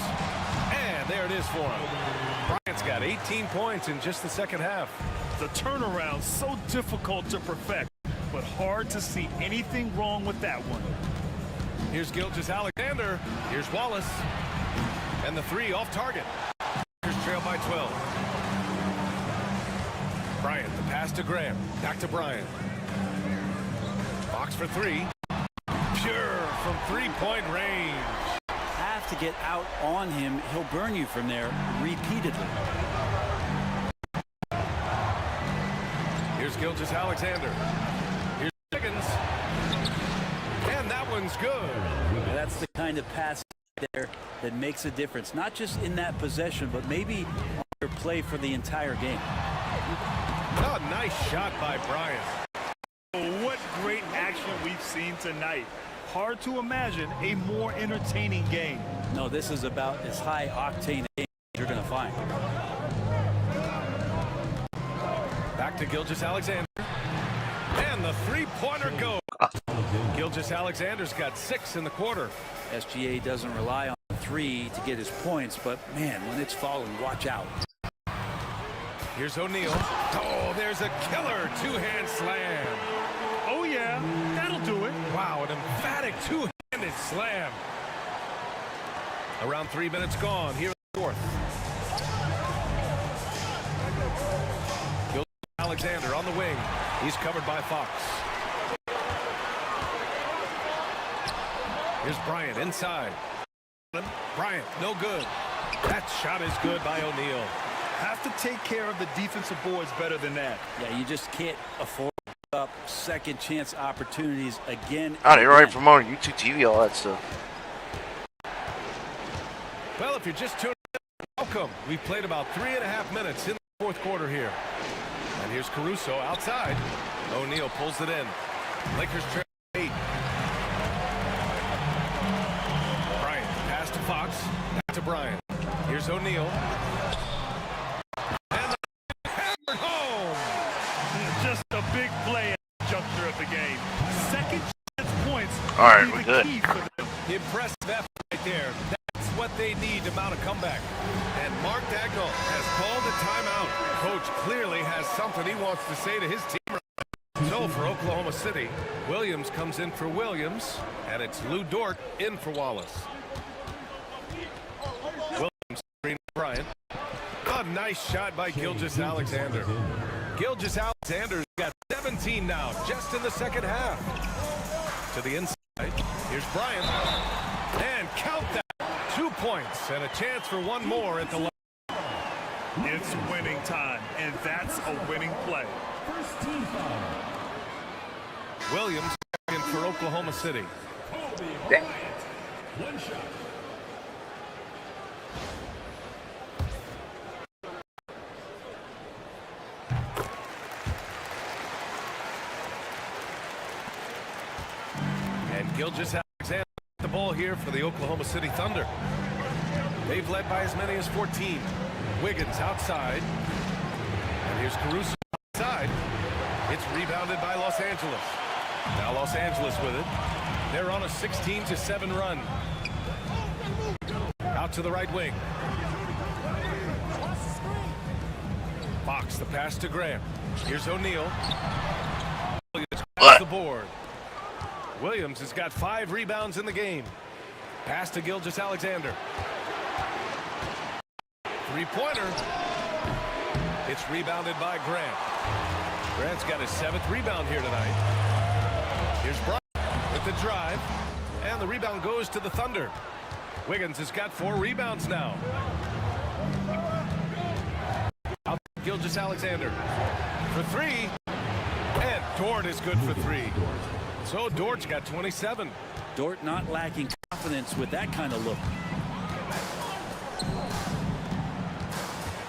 B: And there it is for him. Bryant's got 18 points in just the second half.
D: The turnaround so difficult to perfect, but hard to see anything wrong with that one.
B: Here's Gilgeous-Alexander. Here's Wallace. And the 3 off target. Here's trail by 12. Bryant, the pass to Graham. Back to Bryant. Fox for 3. Pure from 3-point range.
C: Have to get out on him. He'll burn you from there repeatedly.
B: Here's Gilgeous-Alexander. Here's Wiggins. And that one's good.
C: And that's the kind of pass there that makes a difference, not just in that possession, but maybe on your play for the entire game.
B: Oh, nice shot by Bryant.
D: Oh, what great action we've seen tonight. Hard to imagine a more entertaining game.
C: No, this is about as high octane as you're going to find.
B: Back to Gilgeous-Alexander. And the 3-pointer goes. Gilgeous-Alexander's got 6 in the quarter.
C: SGA doesn't rely on 3 to get his points, but man, when it's falling, watch out.
B: Here's O'Neal. Oh, there's a killer 2-hand slam.
D: Oh, yeah, that'll do it.
B: Wow, an emphatic 2-handed slam. Around 3 minutes gone here in the fourth. Gilgeous-Alexander on the wing. He's covered by Fox. Here's Bryant inside. Bryant, no good. That shot is good by O'Neal.
D: Have to take care of the defensive boards better than that.
C: Yeah, you just can't afford up second chance opportunities again.
A: Oh, you're right from on YouTube TV, all that stuff.
B: Well, if you're just tuning in, welcome. We've played about 3.5 minutes in the fourth quarter here. And here's Caruso outside. O'Neal pulls it in. Lakers trail 8. Bryant, pass to Fox. Back to Bryant. Here's O'Neal. And hammered home.
D: Just a big play at the juncture of the game. Second chance points.
A: All right,
D: will be
A: we're
D: the
A: good.
D: key for them.
B: Impressive effort right there. That's what they need to mount a comeback. And Mark Dagnall has called a timeout. Coach clearly has something he wants to say to his team. So for Oklahoma City, Williams comes in for Williams, and it's Lou Dort in for Wallace. Williams, screen Bryant. A nice shot by Gilgeous-Alexander. Gilgeous-Alexander's got 17 now, just in the second half. To the inside, here's Bryant. And count that. 2 points and a chance for one more at the line.
D: It's winning time, and that's a winning play.
F: First team foul.
B: Williams in for Oklahoma City.
F: One shot.
B: And Gilgeous-Alexander the ball here for the Oklahoma City Thunder. They've led by as many as 14. Wiggins outside. And here's Caruso outside. It's rebounded by Los Angeles. Now Los Angeles with it. They're on a 16-7 run. Out to the right wing. Fox, the pass to Graham. Here's O'Neal. Williams grabs the board. Williams has got 5 rebounds in the game. Pass to Gilgeous-Alexander. Three-pointer. It's rebounded by Grant. Grant's got his 7th rebound here tonight. Here's Bryant with the drive. And the rebound goes to the Thunder. Wiggins has got 4 rebounds now. Out Gilgeous-Alexander for 3. And Dort is good for 3. So Dort's got 27.
C: Dort not lacking confidence with that kind of look.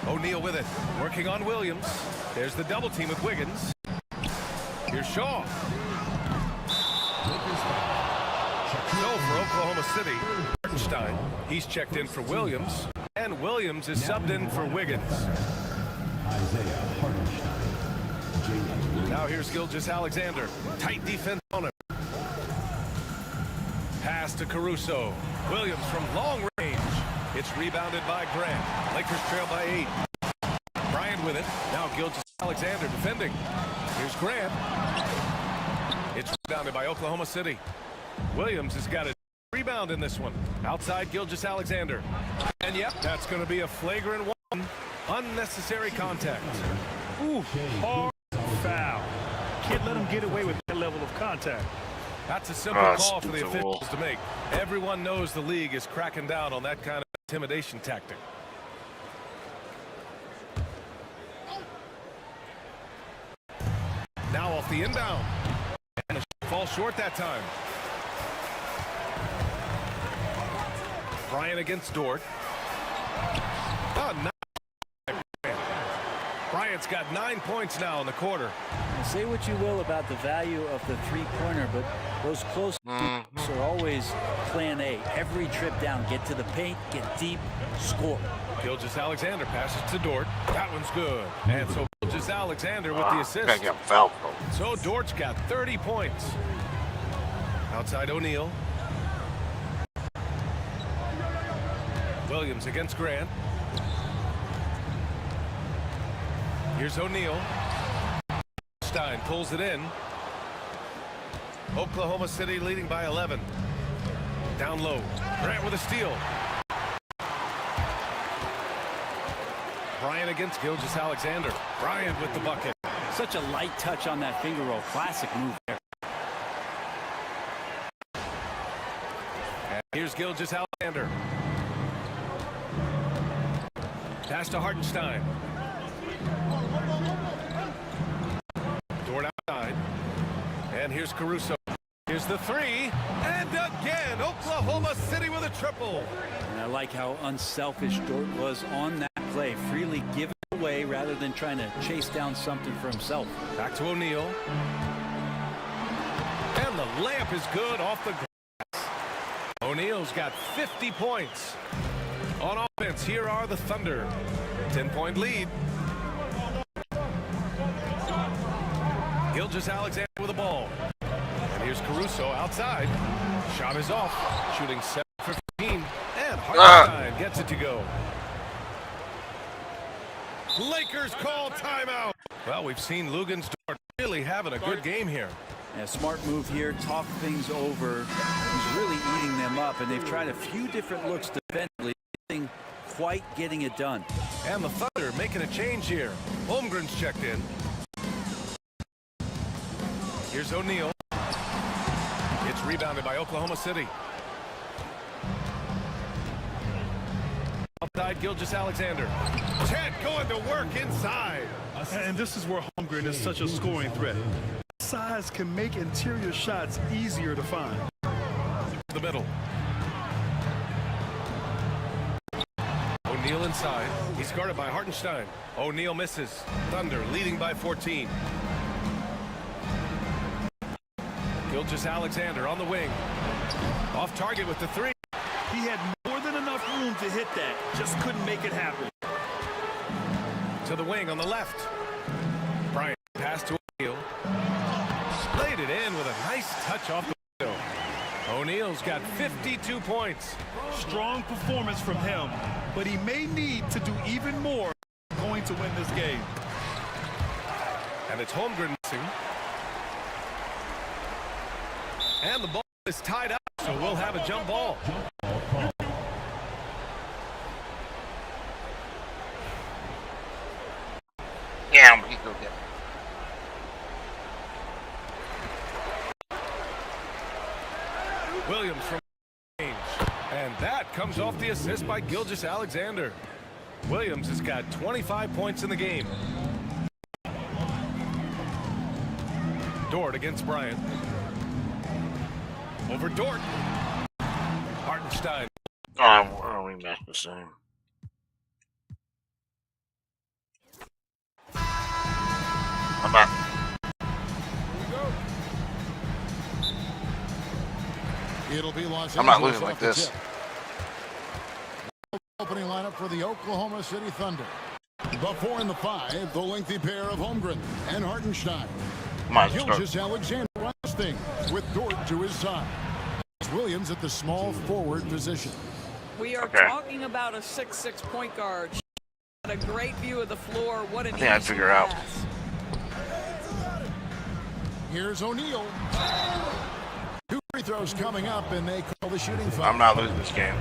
B: O'Neal with it, working on Williams. There's the double team with Wiggins. Here's Shaw. So for Oklahoma City, Hartenstein, he's checked in for Williams, and Williams is subbed in for Wiggins.
F: Isaiah Hartenstein.
B: Now here's Gilgeous-Alexander. Tight defense on him. Pass to Caruso. Williams from long range. It's rebounded by Grant. Lakers trail by 8. Bryant with it. Now Gilgeous-Alexander defending. Here's Grant. It's rebounded by Oklahoma City. Williams has got a rebound in this one. Outside Gilgeous-Alexander. And yep, that's going to be a flagrant 1. Unnecessary contact.
D: Ooh, hard foul. Can't let him get away with that level of contact.
B: That's a simple call for the officials to make. Everyone knows the league is cracking down on that kind of intimidation tactic. Now off the inbound. And the shot falls short that time. Bryant against Dort. Oh, nice. Bryant's got 9 points now in the quarter.
C: Now, say what you will about the value of the three-pointer, but those close are always plan A. Every trip down, get to the paint, get deep, score.
B: Gilgeous-Alexander passes to Dort. That one's good. And so Gilgeous-Alexander with the assist. So Dort's got 30 points. Outside O'Neal. Williams against Grant. Here's O'Neal. Stein pulls it in. Oklahoma City leading by 11. Down low. Grant with a steal. Bryant against Gilgeous-Alexander. Bryant with the bucket.
C: Such a light touch on that finger roll. Classic move there.
B: And here's Gilgeous-Alexander. Pass to Hartenstein. Dort outside. And here's Caruso. Here's the three, and again, Oklahoma City with a triple.
C: And I like how unselfish Dort was on that play, freely giving away rather than trying to chase down something for himself.
B: Back to O'Neal. And the layup is good off the glass. O'Neal's got 50 points. On offense, here are the Thunder. 10-point lead. Gilgeous-Alexander with the ball. And here's Caruso outside. Shot is off. Shooting 7 for 15. And Hartenstein gets it to go. Lakers call timeout. Well, we've seen Luguentz-Dort really having a good game here.
C: Yeah, smart move here. Talk things over. He's really eating them up, and they've tried a few different looks defensively, nothing quite getting it done.
B: And the Thunder making a change here. Holmgren's checked in. Here's O'Neal. It's rebounded by Oklahoma City. Upside Gilgeous-Alexander. Chet going to work inside.
D: And this is where Holmgren is such a scoring threat. Size can make interior shots easier to find.
B: The middle. O'Neal inside. He's guarded by Hartenstein. O'Neal misses. Thunder leading by 14. Gilgeous-Alexander on the wing. Off target with the three.
D: He had more than enough room to hit that. Just couldn't make it happen.
B: To the wing on the left. Bryant pass to O'Neal. Laid it in with a nice touch off the window. O'Neal's got 52 points.
D: Strong performance from him, but he may need to do even more going to win this game.
B: And it's Holmgren missing. And the ball is tied up, so we'll have a jump ball.
A: Yeah, he go get it.
B: Williams from range. And that comes off the assist by Gilgeous-Alexander. Williams has got 25 points in the game. Dort against Bryant. Over Dort. Hartenstein.
A: Oh, we messed the same. I'm back.
G: It'll be Los
A: I'm not
G: Angeles
A: losing like
G: off the
A: this.
G: tip. Opening lineup for the Oklahoma City Thunder. The 4 and the 5, the lengthy pair of Holmgren and Hartenstein. Gilgeous-Alexander runs things with Dort to his side. Williams at the small forward position.
H: We are talking about a 6'6" point guard. A great view of the floor. What an easy
A: I'd figure out.
H: pass.
G: Here's O'Neal. 2 free throws coming up, and they call the shooting foul.
A: I'm not losing this game.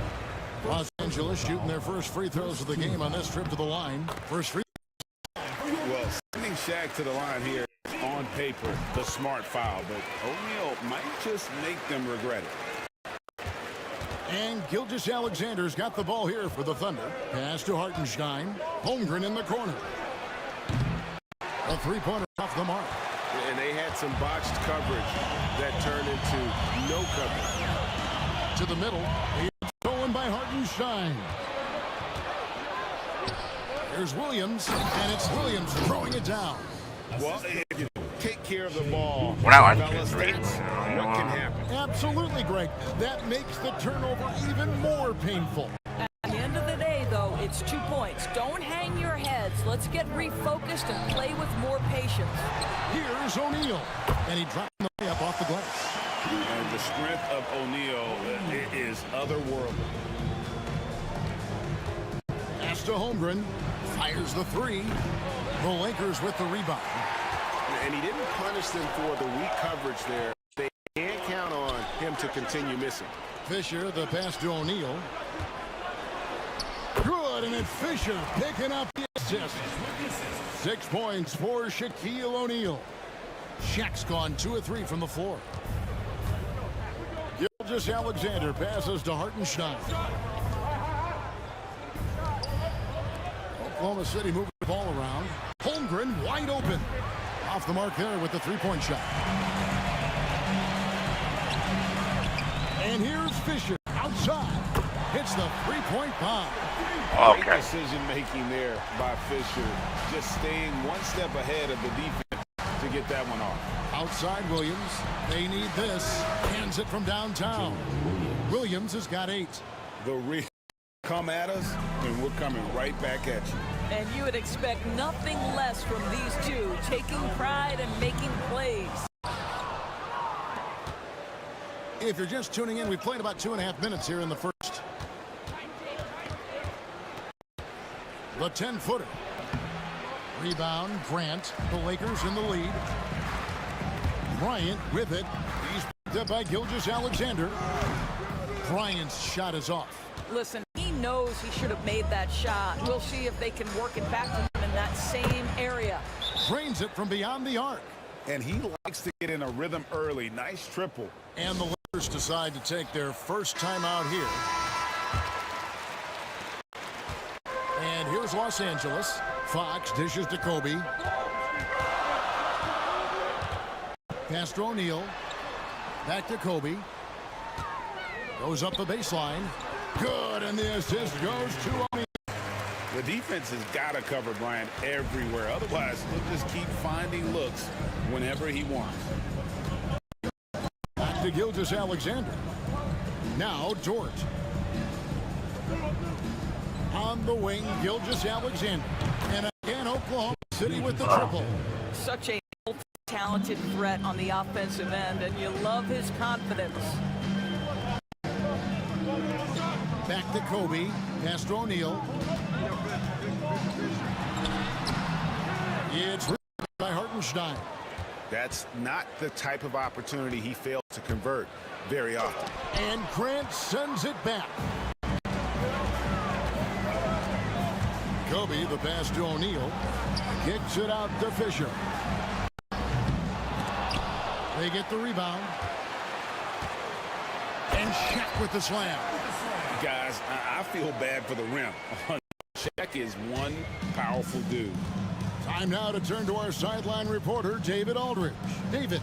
G: Los Angeles shooting their first free throws of the game on this trip to the line. First free.
I: Well, sending Shaq to the line here on paper, the smart foul, but O'Neal might just make them regret it.
G: And Gilgeous-Alexander's got the ball here for the Thunder. Pass to Hartenstein. Holmgren in the corner. A three-pointer off the mark.
I: And they had some botched coverage that turned into no coverage.
G: To the middle. Stolen by Hartenstein. Here's Williams, and it's Williams throwing it down.
I: Well, if you take care of the ball,
A: We're not
I: fellas, that's what can happen.
G: Absolutely, Greg. That makes the turnover even more painful.
H: At the end of the day, though, it's 2 points. Don't hang your heads. Let's get refocused and play with more patience.
G: Here's O'Neal, and he dropped the layup off the glass.
I: And the strength of O'Neal is otherworldly.
G: Pass to Holmgren. Fires the three. The Lakers with the rebound.
I: And he didn't punish them for the weak coverage there. They can't count on him to continue missing.
G: Fisher, the pass to O'Neal. Good, and it's Fisher picking up the assist. 6 points for Shaquille O'Neal. Shaq's gone 2 of 3 from the floor. Gilgeous-Alexander passes to Hartenstein. Oklahoma City moving the ball around. Holmgren wide open. Off the mark there with the three-point shot. And here's Fisher outside. Hits the three-point bomb.
A: Okay.
I: Great decision making there by Fisher. Just staying one step ahead of the defense to get that one off.
G: Outside Williams. They need this. Hands it from downtown. Williams has got 8.
I: The real come at us, and we're coming right back at you.
H: And you would expect nothing less from these two, taking pride and making plays.
G: If you're just tuning in, we played about 2.5 minutes here in the first. The 10-footer. Rebound, Grant. The Lakers in the lead. Bryant with it. He's picked up by Gilgeous-Alexander. Bryant's shot is off.
H: Listen, he knows he should have made that shot. We'll see if they can work it back to him in that same area.
G: Drains it from beyond the arc.
I: And he likes to get in a rhythm early. Nice triple.
G: And the Lakers decide to take their first time out here. And here's Los Angeles. Fox dishes to Kobe. Pass to O'Neal. Back to Kobe. Goes up the baseline. Good, and the assist goes to O'Neal.
I: The defense has got to cover Bryant everywhere. Otherwise, he'll just keep finding looks whenever he wants.
G: Back to Gilgeous-Alexander. Now Dort. On the wing, Gilgeous-Alexander. And again, Oklahoma City with the triple.
H: Such a talented threat on the offensive end, and you love his confidence.
G: Back to Kobe. Pass to O'Neal. It's rebounded by Hartenstein.
I: That's not the type of opportunity he failed to convert very often.
G: And Grant sends it back. Kobe, the pass to O'Neal. Kicks it out to Fisher. They get the rebound. And Shaq with the slam.
I: Guys, I feel bad for the rim. Shaq is one powerful dude.
G: Time now to turn to our sideline reporter, David Aldridge. David.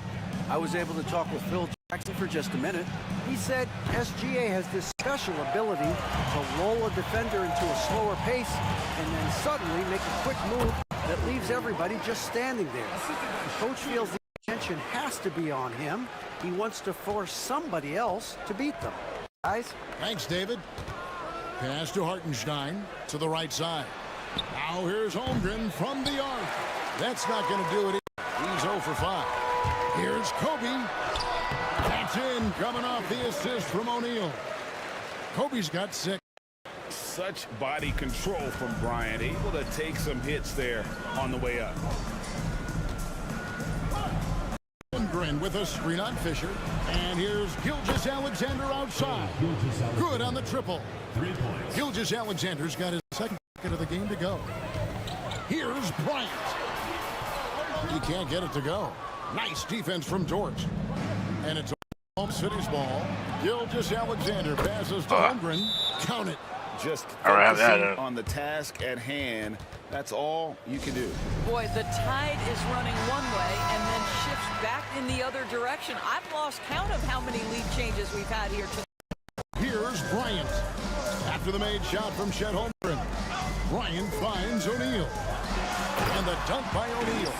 J: I was able to talk with Phil Jackson for just a minute. He said SGA has this special ability to lull a defender into a slower pace and then suddenly make a quick move that leaves everybody just standing there. The coach feels the attention has to be on him. He wants to force somebody else to beat them. Guys?
G: Thanks, David. Pass to Hartenstein to the right side. Now here's Holmgren from the arc. That's not going to do it. He's 0 for 5. Here's Kobe. That's in, coming off the assist from O'Neal. Kobe's got 6.
I: Such body control from Bryant, able to take some hits there on the way up.
G: Holmgren with a screen on Fisher. And here's Gilgeous-Alexander outside. Good on the triple.
F: 3 points.
G: Gilgeous-Alexander's got his second bucket of the game to go. Here's Bryant. He can't get it to go. Nice defense from Dort. And it's Oklahoma City's ball. Gilgeous-Alexander passes to Holmgren. Count it.
I: Just focusing on the task at hand. That's all you can do.
H: Boy, the tide is running one way and then shifts back in the other direction. I've lost count of how many lead changes we've had here tonight.
G: Here's Bryant. After the made shot from Chet Holmgren. Bryant finds O'Neal. And the dunk by O'Neal.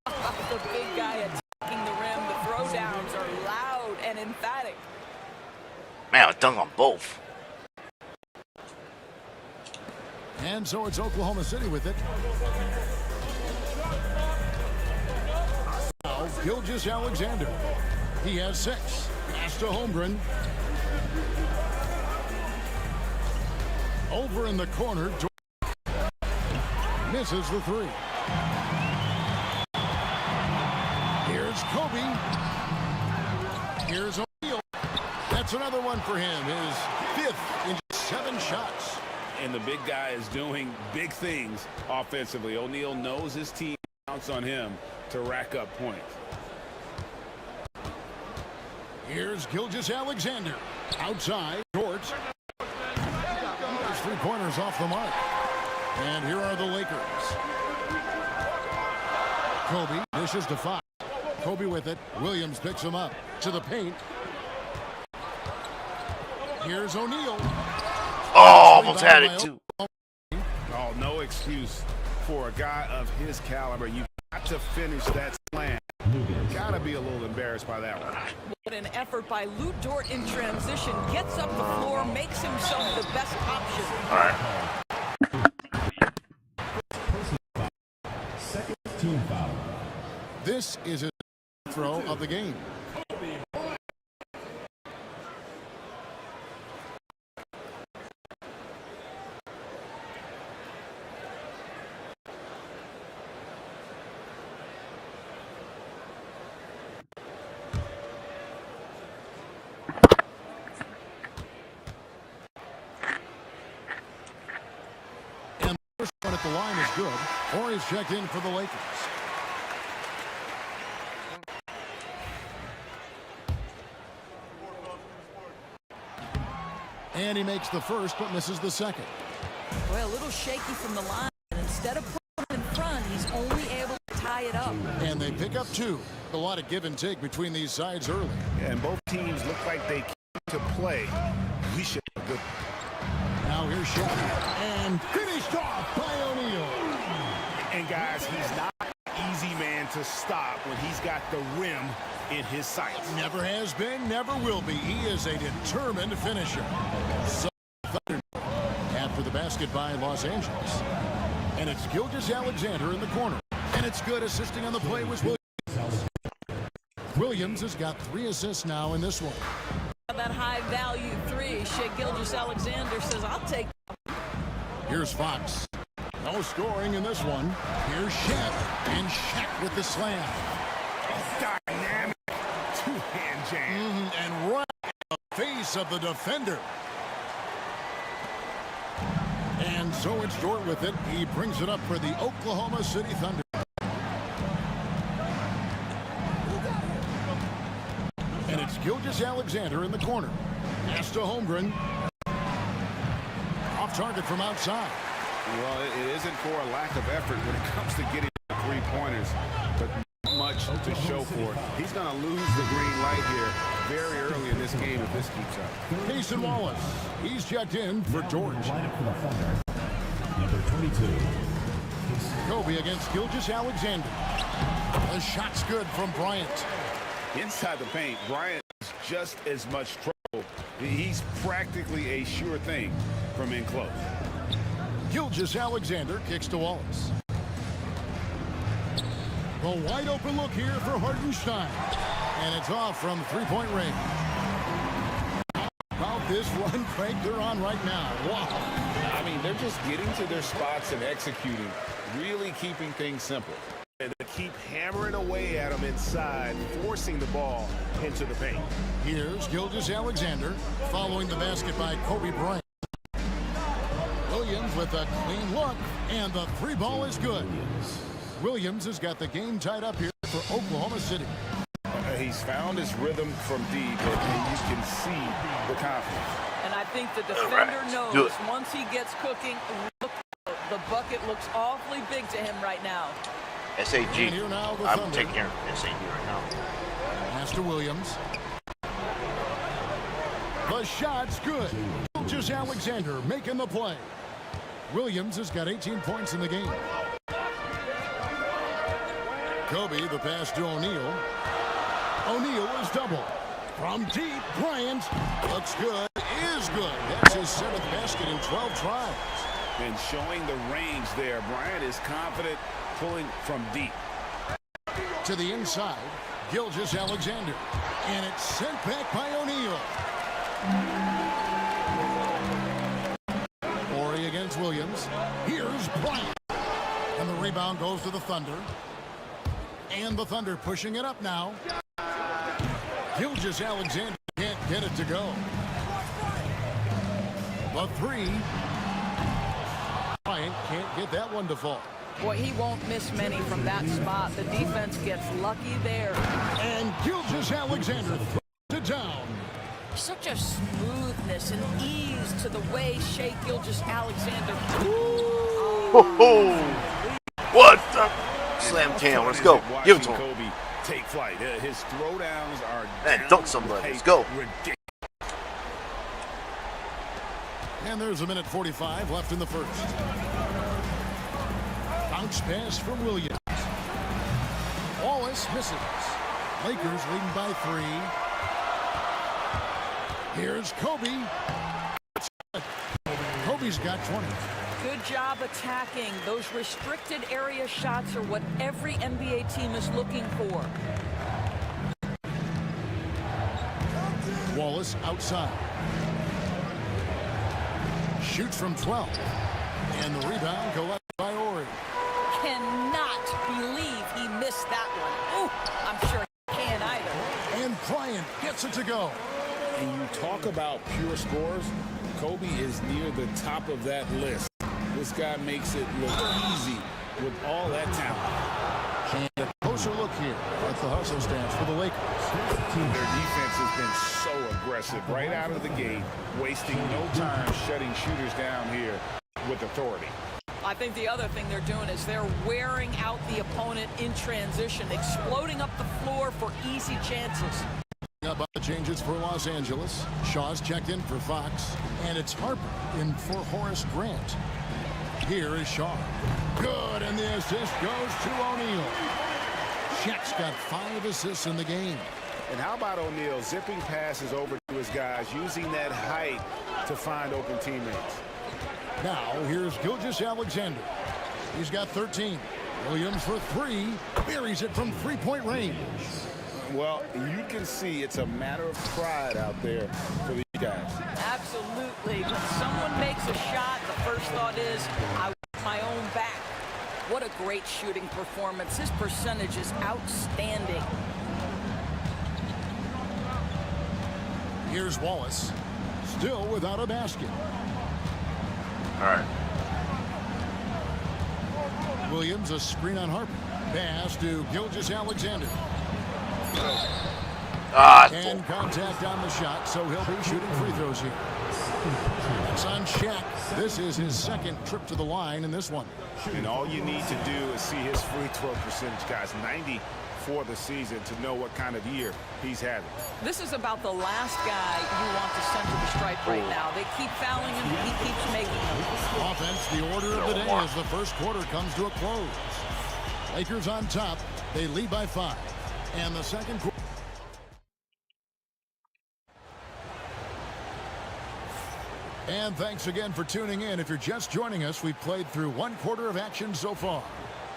H: The big guy attacking the rim. The throwdowns are loud and emphatic.
A: Man, a dunk on both.
G: And so it's Oklahoma City with it. Now, Gilgeous-Alexander. He has 6. Pass to Holmgren. Over in the corner. Misses the 3. Here's Kobe. Here's O'Neal. That's another one for him. His 5th in 7 shots.
I: And the big guy is doing big things offensively. O'Neal knows his team counts on him to rack up points.
G: Here's Gilgeous-Alexander. Outside, Dort. There's 3-pointers off the mark. And here are the Lakers. Kobe dishes to Fox. Kobe with it. Williams picks him up to the paint. Here's O'Neal.
A: Oh, almost had it too.
I: Oh, no excuse for a guy of his caliber. You got to finish that slam. Got to be a little embarrassed by that one.
H: What an effort by Lou Dort in transition. Gets up the floor, makes himself the best option.
A: All right.
F: Second team foul.
G: This is a throw of the game. At the line is good, or he's checked in for the Lakers. And he makes the first, but misses the second.
H: Well, a little shaky from the line. Instead of putting him in front, he's only able to tie it up.
G: And they pick up two. A lot of give and take between these sides early.
I: Yeah, and both teams look like they came to play. We should have good.
G: Now here's Shaq. And finished off by O'Neal.
I: And guys, he's not an easy man to stop when he's got the rim in his sights.
G: Never has been, never will be. He is a determined finisher. So after the basket by Los Angeles. And it's Gilgeous-Alexander in the corner. And it's good. Assisting on the play was Williams. Williams has got 3 assists now in this one.
H: That high-value three, Shea Gilgeous-Alexander says, I'll take it.
G: Here's Fox. No scoring in this one. Here's Shaq. And Shaq with the slam.
I: Dynamic two-hand jam.
G: And right in the face of the defender. And so it's Dort with it. He brings it up for the Oklahoma City Thunder. And it's Gilgeous-Alexander in the corner. Pass to Holmgren. Off target from outside.
I: Well, it isn't for a lack of effort when it comes to getting the three-pointers, but not much to show for it. He's going to lose the green light here very early in this game if this keeps up.
G: Mason Wallace. He's checked in for George.
F: Number 22.
G: Kobe against Gilgeous-Alexander. The shot's good from Bryant.
I: Inside the paint, Bryant is just as much trouble. He's practically a sure thing from in close.
G: Gilgeous-Alexander kicks to Wallace. The wide open look here for Hartenstein. And it's off from three-point range. How about this run, Craig, they're on right now. Wow.
I: I mean, they're just getting to their spots and executing, really keeping things simple. And they keep hammering away at them inside, forcing the ball into the paint.
G: Here's Gilgeous-Alexander following the basket by Kobe Bryant. Williams with a clean look, and the three ball is good. Williams has got the game tied up here for Oklahoma City.
I: He's found his rhythm from deep, and you can see the confidence.
H: And I think the defender knows once he gets cooking, look, the bucket looks awfully big to him right now.
A: SAG. I'm taking care of SAG right now.
G: Pass to Williams. The shot's good. Gilgeous-Alexander making the play. Williams has got 18 points in the game. Kobe, the pass to O'Neal. O'Neal is double. From deep, Bryant looks good, is good. That's his 7th basket in 12 tries.
I: And showing the range there, Bryant is confident pulling from deep.
G: To the inside, Gilgeous-Alexander. And it's sent back by O'Neal. Morey against Williams. Here's Bryant. And the rebound goes to the Thunder. And the Thunder pushing it up now. Gilgeous-Alexander can't get it to go. The three. Bryant can't get that one to fall.
H: Boy, he won't miss many from that spot. The defense gets lucky there.
G: And Gilgeous-Alexander throws it down.
H: Such a smoothness and ease to the way Shea Gilgeous-Alexander.
A: What the? Slam jam. Let's go. Give it to him.
I: Kobe take flight. His throwdowns are
A: man, dunk somebody. Let's go.
G: And there's a minute 45 left in the first. Bounce pass from Williams. Wallace misses. Lakers leading by 3. Here's Kobe. Kobe's got 20.
H: Good job attacking. Those restricted area shots are what every NBA team is looking for.
G: Wallace outside. Shoots from 12. And the rebound collected by Ori.
H: Cannot believe he missed that one. Ooh, I'm sure he can't either.
G: And Bryant gets it to go.
I: And you talk about pure scores, Kobe is near the top of that list. This guy makes it look easy with all that talent.
G: And a closer look here at the hustle stance for the Lakers.
I: Their defense has been so aggressive right out of the gate, wasting no time shutting shooters down here with authority.
H: I think the other thing they're doing is they're wearing out the opponent in transition, exploding up the floor for easy chances.
G: Got by the changes for Los Angeles. Shaw's checked in for Fox. And it's Harper in for Horace Grant. Here is Shaw. Good, and the assist goes to O'Neal. Shaq's got 5 assists in the game.
I: And how about O'Neal zipping passes over to his guys, using that height to find open teammates.
G: Now, here's Gilgeous-Alexander. He's got 13. Williams for 3. Buries it from three-point range.
I: Well, you can see it's a matter of pride out there for these guys.
H: Absolutely. When someone makes a shot, the first thought is, I want my own back. What a great shooting performance. His percentage is outstanding.
G: Here's Wallace. Still without a basket.
A: All right.
G: Williams, a screen on Harper. Pass to Gilgeous-Alexander. And contact on the shot, so he'll be shooting free throws here. It's on Shaq. This is his second trip to the line in this one.
I: And all you need to do is see his free throw percentage, guys. 90 for the season to know what kind of year he's having.
H: This is about the last guy you want to send to the stripe right now. They keep fouling him, he keeps making them.
G: Offense, the order of the day as the first quarter comes to a close. Lakers on top. They lead by 5. And the second quarter. And thanks again for tuning in. If you're just joining us, we've played through 1 quarter of action so far.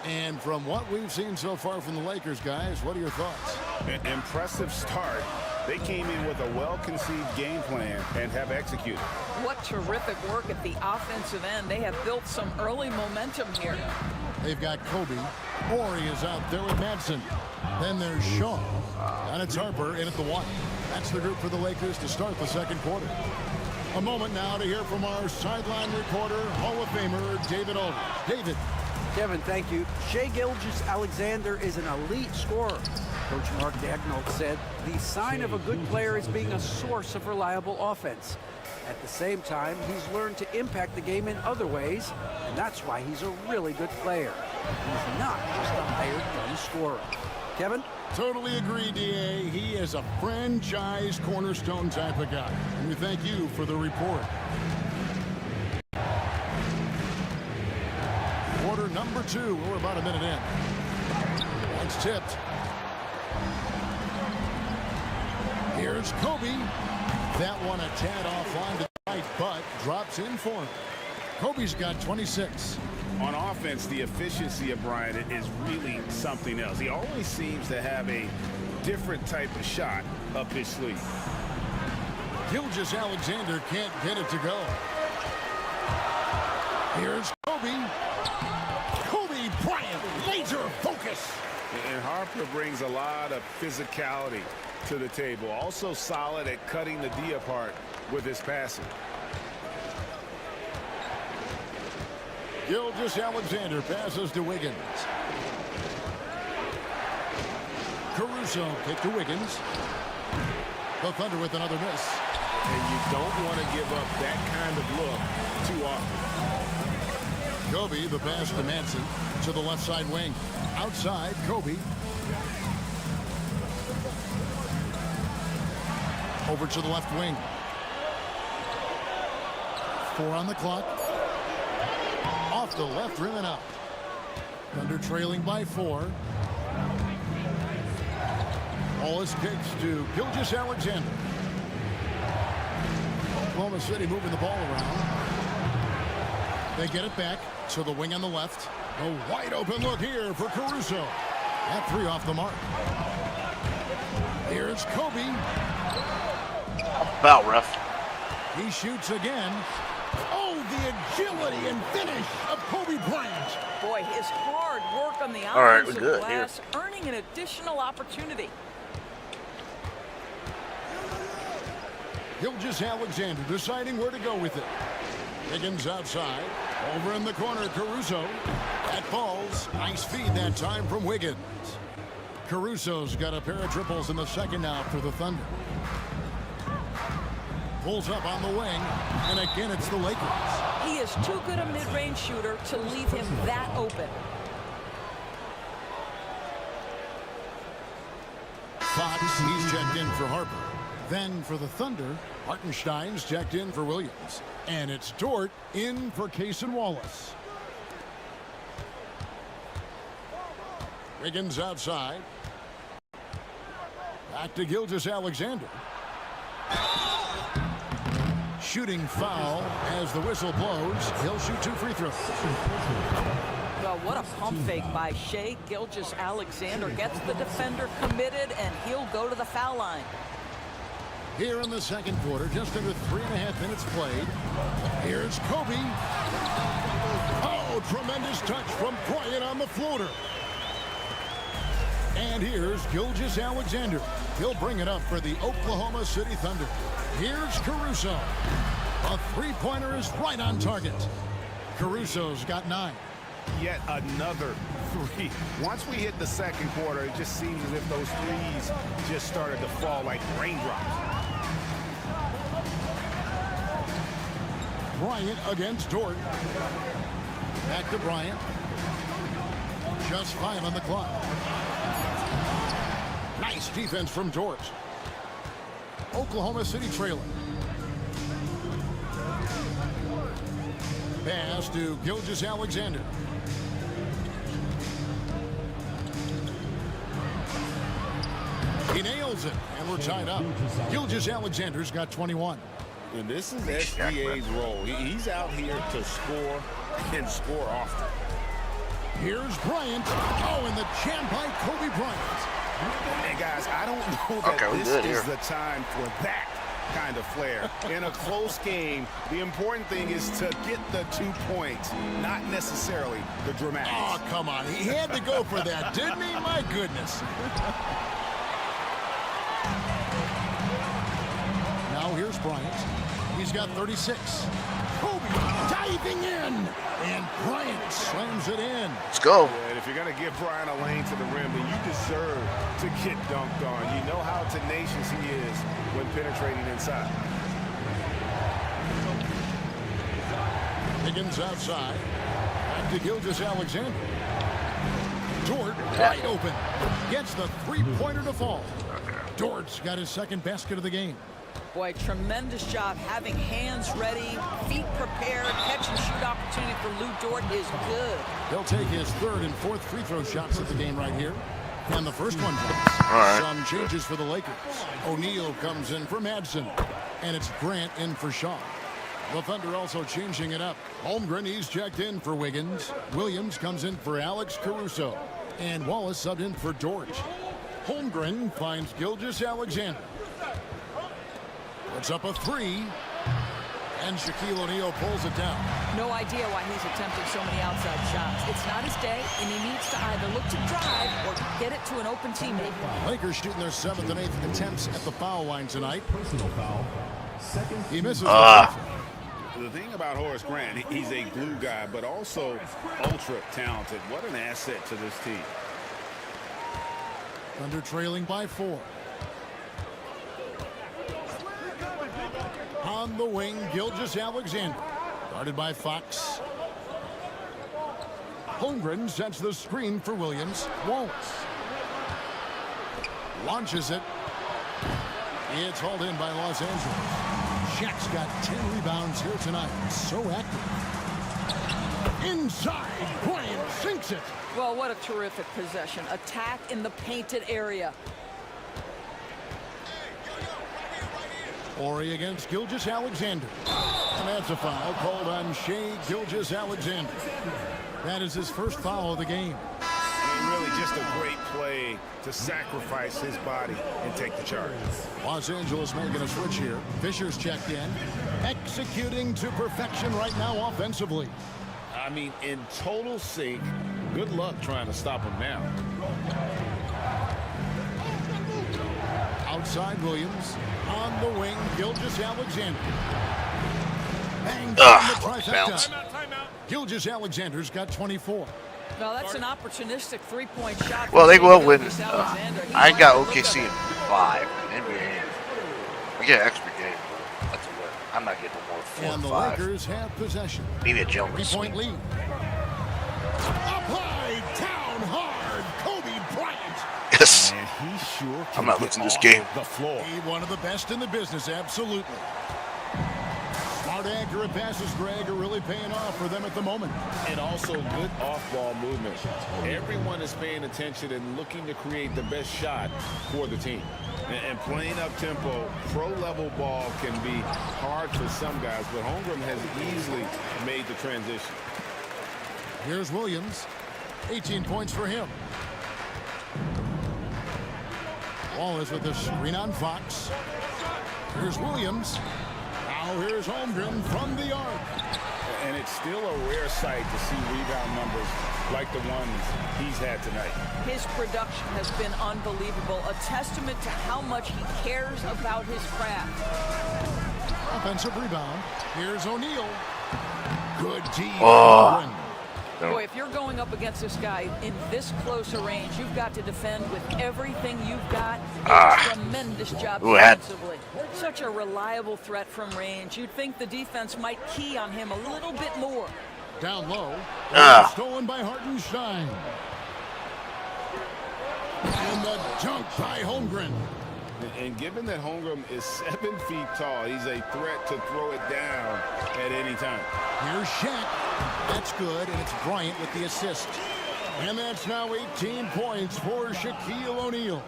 G: And from what we've seen so far from the Lakers, guys, what are your thoughts?
I: An impressive start. They came in with a well-conceived game plan and have executed.
H: What terrific work at the offensive end. They have built some early momentum here.
G: They've got Kobe. Ori is out there with Madsen. Then there's Shaw. And it's Harper in at the 1. That's the group for the Lakers to start the second quarter. A moment now to hear from our sideline reporter, Hall of Famer David Aldridge. David.
J: Kevin, thank you. Shai Gilgeous-Alexander is an elite scorer. Coach Mark Daigneault said the sign of a good player is being a source of reliable offense. At the same time, he's learned to impact the game in other ways, and that's why he's a really good player. He's not just a hired gun scorer. Kevin?
G: Totally agree, D.A. He is a franchise cornerstone type of guy. And we thank you for the report. Quarter number 2. We're about a minute in. It's tipped. Here's Kobe. That one a tad offline to the right, but drops in for him. Kobe's got 26.
I: On offense, the efficiency of Bryant is really something else. He always seems to have a different type of shot up his sleeve.
G: Gilgeous-Alexander can't get it to go. Here's Kobe. Kobe Bryant, laser focus.
I: And Harper brings a lot of physicality to the table. Also solid at cutting the D apart with his passing.
G: Gilgeous-Alexander passes to Wiggins. Caruso kick to Wiggins. The Thunder with another miss.
I: And you don't want to give up that kind of look too often.
G: Kobe, the pass to Madsen to the left side wing. Outside, Kobe. Over to the left wing. 4 on the clock. Off the left rim and out. Thunder trailing by 4. Wallace kicks to Gilgeous-Alexander. Oklahoma City moving the ball around. They get it back to the wing on the left. A wide open look here for Caruso. That 3 off the mark. Here's Kobe.
A: Foul, ref.
G: He shoots again. Oh, the agility and finish of Kobe Bryant.
H: Boy, his hard work on the
A: right, we're
H: offensive
A: good
H: glass, earning an additional opportunity.
G: Gilgeous-Alexander deciding where to go with it. Higgins outside. Over in the corner, Caruso. That falls. Nice feed that time from Wiggins. Caruso's got a pair of triples in the second now for the Thunder. Pulls up on the wing, and again it's the Lakers.
H: He is too good a mid-range shooter to leave him that open.
G: Fox, he's checked in for Harper. Then for the Thunder, Hartenstein's checked in for Williams. And it's Dort in for Cason Wallace. Wiggins outside. Back to Gilgeous-Alexander. Shooting foul as the whistle blows. He'll shoot 2 free throws.
H: Well, what a pump fake by Shai Gilgeous-Alexander. Gets the defender committed, and he'll go to the foul line.
G: Here in the second quarter, just under 3.5 minutes played. Here's Kobe. Oh, tremendous touch from Bryant on the floater. And here's Gilgeous-Alexander. He'll bring it up for the Oklahoma City Thunder. Here's Caruso. A 3-pointer is right on target. Caruso's got 9.
I: Yet another 3. Once we hit the second quarter, it just seems as if those threes just started to fall like raindrops.
G: Bryant against Dort. Back to Bryant. Just 5 on the clock. Nice defense from Dort. Oklahoma City trailing. Pass to Gilgeous-Alexander. He nails it, and we're tied up. Gilgeous-Alexander's got 21.
I: And this is SGA's role. He's out here to score and score often.
G: Here's Bryant. Oh, and the champ by Kobe Bryant.
I: And guys, I don't know that this is the time for that kind of flair. In a close game, the important thing is to get the 2 points, not necessarily the dramatics.
G: Oh, come on. He had to go for that, didn't he? My goodness. Now here's Bryant. He's got 36. Kobe diving in. And Bryant slams it in.
A: Let's go.
I: And if you're going to give Bryant a lane to the rim, then you deserve to get dunked on. You know how tenacious he is when penetrating inside.
G: Higgins outside. Back to Gilgeous-Alexander. Dort wide open. Gets the 3-pointer to fall. Dort's got his second basket of the game.
H: Boy, tremendous job having hands ready, feet prepared. Catch and shoot opportunity for Lou Dort is good.
G: He'll take his 3rd and 4th free throw shots of the game right here. And the first one drops. Some changes for the Lakers. O'Neal comes in for Madsen. And it's Grant in for Shaw. The Thunder also changing it up. Holmgren, he's checked in for Wiggins. Williams comes in for Alex Caruso. And Wallace subbed in for Dort. Holmgren finds Gilgeous-Alexander. Puts up a 3. And Shaquille O'Neal pulls it down.
H: No idea why he's attempting so many outside shots. It's not his day, and he needs to either look to drive or get it to an open teammate.
G: Lakers shooting their 7th and 8th attempts at the foul line tonight.
F: Personal foul. Second.
G: He misses
I: The thing about Horace Grant, he's a glue guy, but also ultra talented. What an asset to this team.
G: Thunder trailing by 4. On the wing, Gilgeous-Alexander. Guarded by Fox. Holmgren sets the screen for Williams. Wallace launches it. It's hauled in by Los Angeles. Shaq's got 10 rebounds here tonight. So active. Inside, Bryant sinks it.
H: Well, what a terrific possession. Attack in the painted area.
G: Ori against Gilgeous-Alexander. And that's a foul called on Shai Gilgeous-Alexander. That is his first foul of the game.
I: And really just a great play to sacrifice his body and take the charge.
G: Los Angeles making a switch here. Fisher's checked in. Executing to perfection right now offensively.
I: I mean, in total sync. Good luck trying to stop him now.
G: Outside Williams. On the wing, Gilgeous-Alexander. Bangs Gilgeous-Alexander's got 24.
H: Well, that's an opportunistic three-point shot.
A: Well, they will win. I got OKC in 5. NBA. We get an extra game. That's a win. I'm not getting more 4
G: and
A: and
G: the
A: 5.
G: Lakers have possession.
A: Maybe a jump.
G: 3-point lead. Applied down hard. Kobe Bryant.
A: Yes.
I: And he sure can
A: I'm not losing this game.
I: The floor.
G: He one of the best in the business, absolutely. Smart, accurate passes, Greg, are really paying off for them at the moment.
I: And also good off-ball movement. Everyone is paying attention and looking to create the best shot for the team. And playing up-tempo, pro-level ball can be hard for some guys, but Holmgren has easily made the transition.
G: Here's Williams. 18 points for him. Wallace with the screen on Fox. Here's Williams. Now here's Holmgren from the arc.
I: And it's still a rare sight to see rebound numbers like the ones he's had tonight.
H: His production has been unbelievable, a testament to how much he cares about his craft.
G: Offensive rebound. Here's O'Neal. Good D.
A: Oh.
H: Boy, if you're going up against this guy in this close a range, you've got to defend with everything you've got. Tremendous job defensively. Such a reliable threat from range. You'd think the defense might key on him a little bit more.
G: Down low. Stolen by Hartenstein. And the dunk by Holmgren.
I: And given that Holmgren is 7 feet tall, he's a threat to throw it down at any time.
G: Here's Shaq. That's good, and it's Bryant with the assist. And that's now 18 points for Shaquille O'Neal.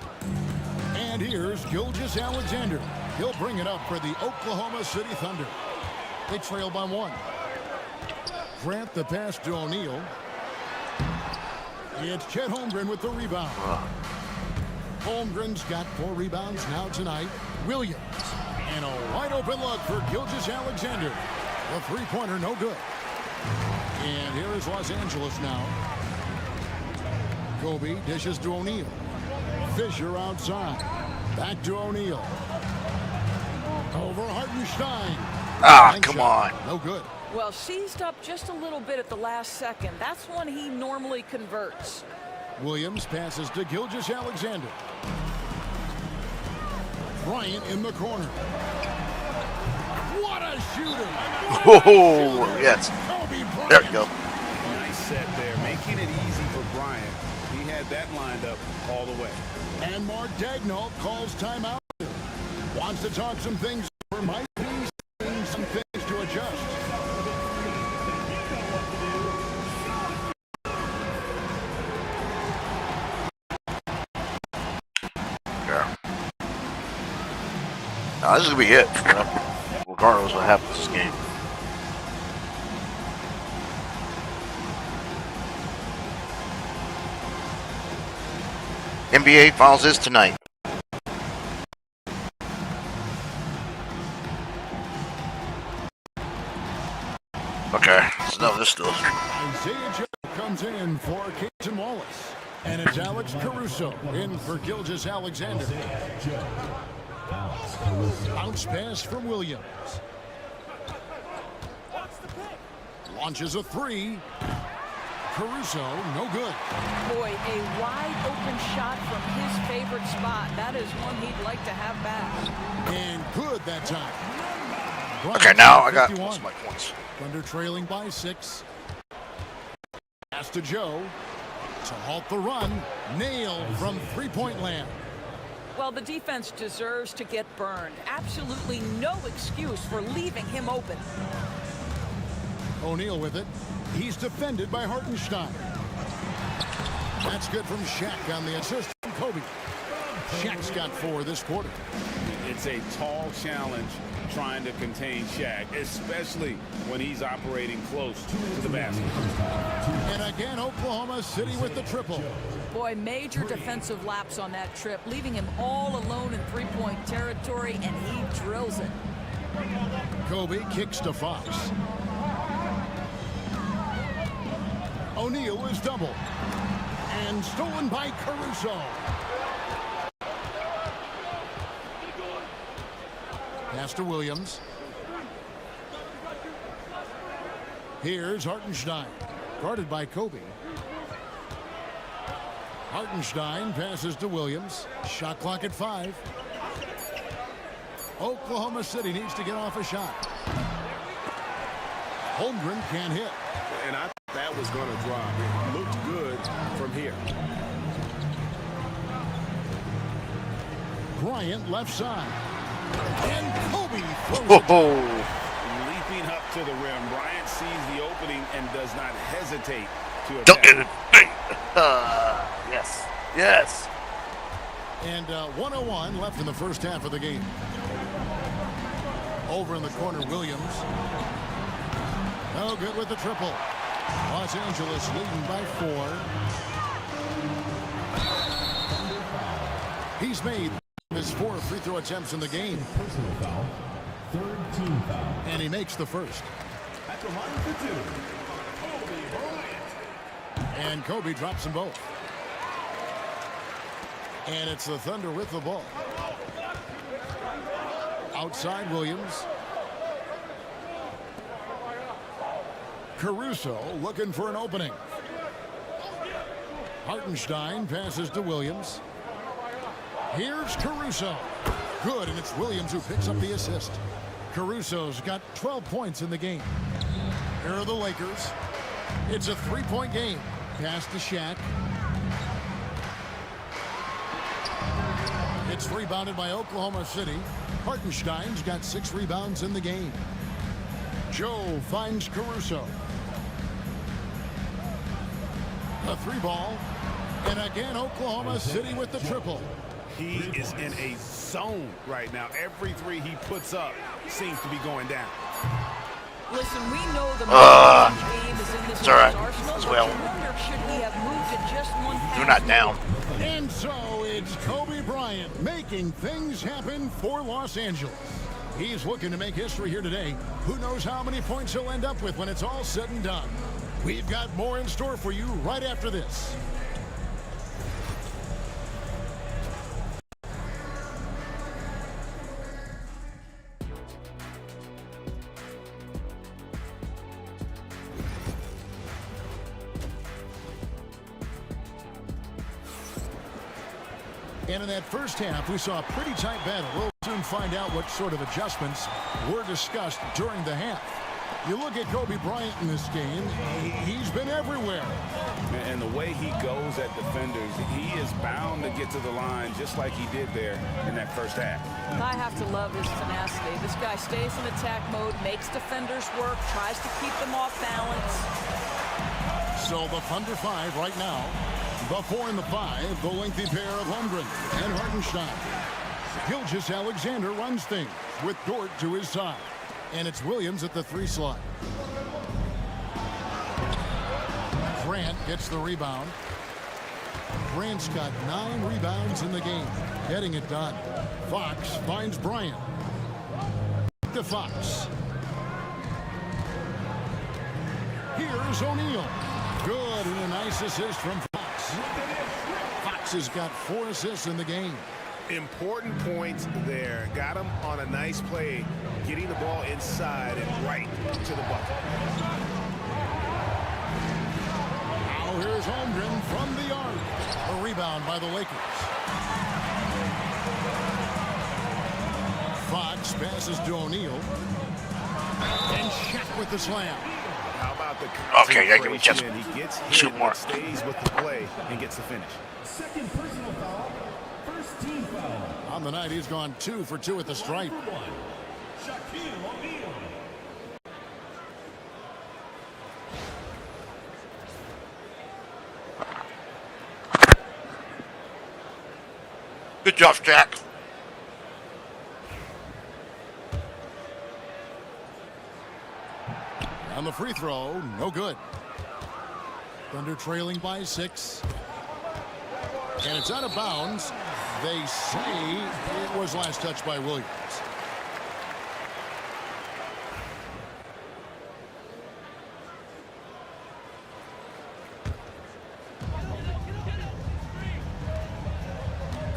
G: And here's Gilgeous-Alexander. He'll bring it up for the Oklahoma City Thunder. They trail by 1. Grant the pass to O'Neal. It's Chet Holmgren with the rebound. Holmgren's got 4 rebounds now tonight. Williams. And a wide open look for Gilgeous-Alexander. The three-pointer no good. And here is Los Angeles now. Kobe dishes to O'Neal. Fisher outside. Back to O'Neal. Over Hartenstein.
A: Come on.
G: No good.
H: Well, seized up just a little bit at the last second. That's when he normally converts.
G: Williams passes to Gilgeous-Alexander. Bryant in the corner. What a shooter!
A: Oh, yes. There you go.
I: Nice set there, making it easy for Bryant. He had that lined up all the way.
G: And Mark Daigneault calls timeout. Wants to talk some things over. Might be seeing some things to adjust.
A: Now, this is going to be it, regardless of what happens this game. NBA Finals is tonight. Okay, let's know this stuff.
G: Isaiah Joe comes in for Casey Wallace. And it's Alex Caruso in for Gilgeous-Alexander. Bounce pass from Williams. Launches a 3. Caruso, no good.
H: Boy, a wide open shot from his favorite spot. That is one he'd like to have back.
G: And good that time.
A: Okay, now I got most of my points.
G: Thunder trailing by 6. Pass to Joe to halt the run. Nailed from three-point land.
H: Well, the defense deserves to get burned. Absolutely no excuse for leaving him open.
G: O'Neal with it. He's defended by Hartenstein. That's good from Shaq on the assist from Kobe. Shaq's got 4 this quarter.
I: It's a tall challenge trying to contain Shaq, especially when he's operating close to the basket.
G: And again, Oklahoma City with the triple.
H: Boy, major defensive lapse on that trip, leaving him all alone in three-point territory, and he drills it.
G: Kobe kicks to Fox. O'Neal is doubled. And stolen by Caruso. Pass to Williams. Here's Hartenstein, guarded by Kobe. Hartenstein passes to Williams. Shot clock at 5. Oklahoma City needs to get off a shot. Holmgren can't hit.
I: And I thought that was going to drop. It looked good from here.
G: Bryant left side. And Kobe throws it.
I: Leaping up to the rim. Bryant sees the opening and does not hesitate to attack.
A: Don't get it. Yes. Yes.
G: And 1:01 left in the first half of the game. Over in the corner, Williams. No good with the triple. Los Angeles leading by 4. He's made his 4 free throw attempts in the game.
F: Personal foul. Third team foul.
G: And he makes the first.
F: At the line for 2, Kobe Bryant.
G: And Kobe drops them both. And it's the Thunder with the ball. Outside Williams. Caruso looking for an opening. Hartenstein passes to Williams. Here's Caruso. Good, and it's Williams who picks up the assist. Caruso's got 12 points in the game. Here are the Lakers. It's a 3-point game. Pass to Shaq. It's rebounded by Oklahoma City. Hartenstein's got 6 rebounds in the game. Joe finds Caruso. A 3-ball. And again, Oklahoma City with the triple.
I: He is in a zone right now. Every 3 he puts up seems to be going down.
H: Listen, we know the game is in this arsenal,
A: as
H: but
A: well.
H: you wonder, should he have moved it just one pass?
A: You're not down.
G: And so it's Kobe Bryant making things happen for Los Angeles. He's looking to make history here today. Who knows how many points he'll end up with when it's all said and done. We've got more in store for you right after this. And in that first half, we saw a pretty tight battle. We'll soon find out what sort of adjustments were discussed during the half. You look at Kobe Bryant in this game, he's been everywhere.
I: And the way he goes at defenders, he is bound to get to the line just like he did there in that first half.
H: I have to love his tenacity. This guy stays in attack mode, makes defenders work, tries to keep them off balance.
G: So the Thunder 5 right now. The 4 and the 5, the lengthy pair of Holmgren and Hartenstein. Gilgeous-Alexander runs things with Dort to his side. And it's Williams at the 3 slot. Grant gets the rebound. Grant's got 9 rebounds in the game. Getting it done. Fox finds Bryant. To Fox. Here's O'Neal. Good, and a nice assist from Fox. Fox has got 4 assists in the game.
I: Important points there. Got him on a nice play, getting the ball inside and right to the bucket.
G: Now here's Holmgren from the arc. A rebound by the Lakers. Fox passes to O'Neal. And Shaq with the slam.
I: How about the
A: Okay, I give me a chance.
I: He gets
A: Shoot
I: hit,
A: more.
I: but stays with the play and gets the finish.
F: Second personal foul. First
G: On the night, he's gone 2 for 2 at the stripe.
A: Good job, Jack.
G: On the free throw, no good. Thunder trailing by 6. And it's out of bounds. They say it was last touched by Williams.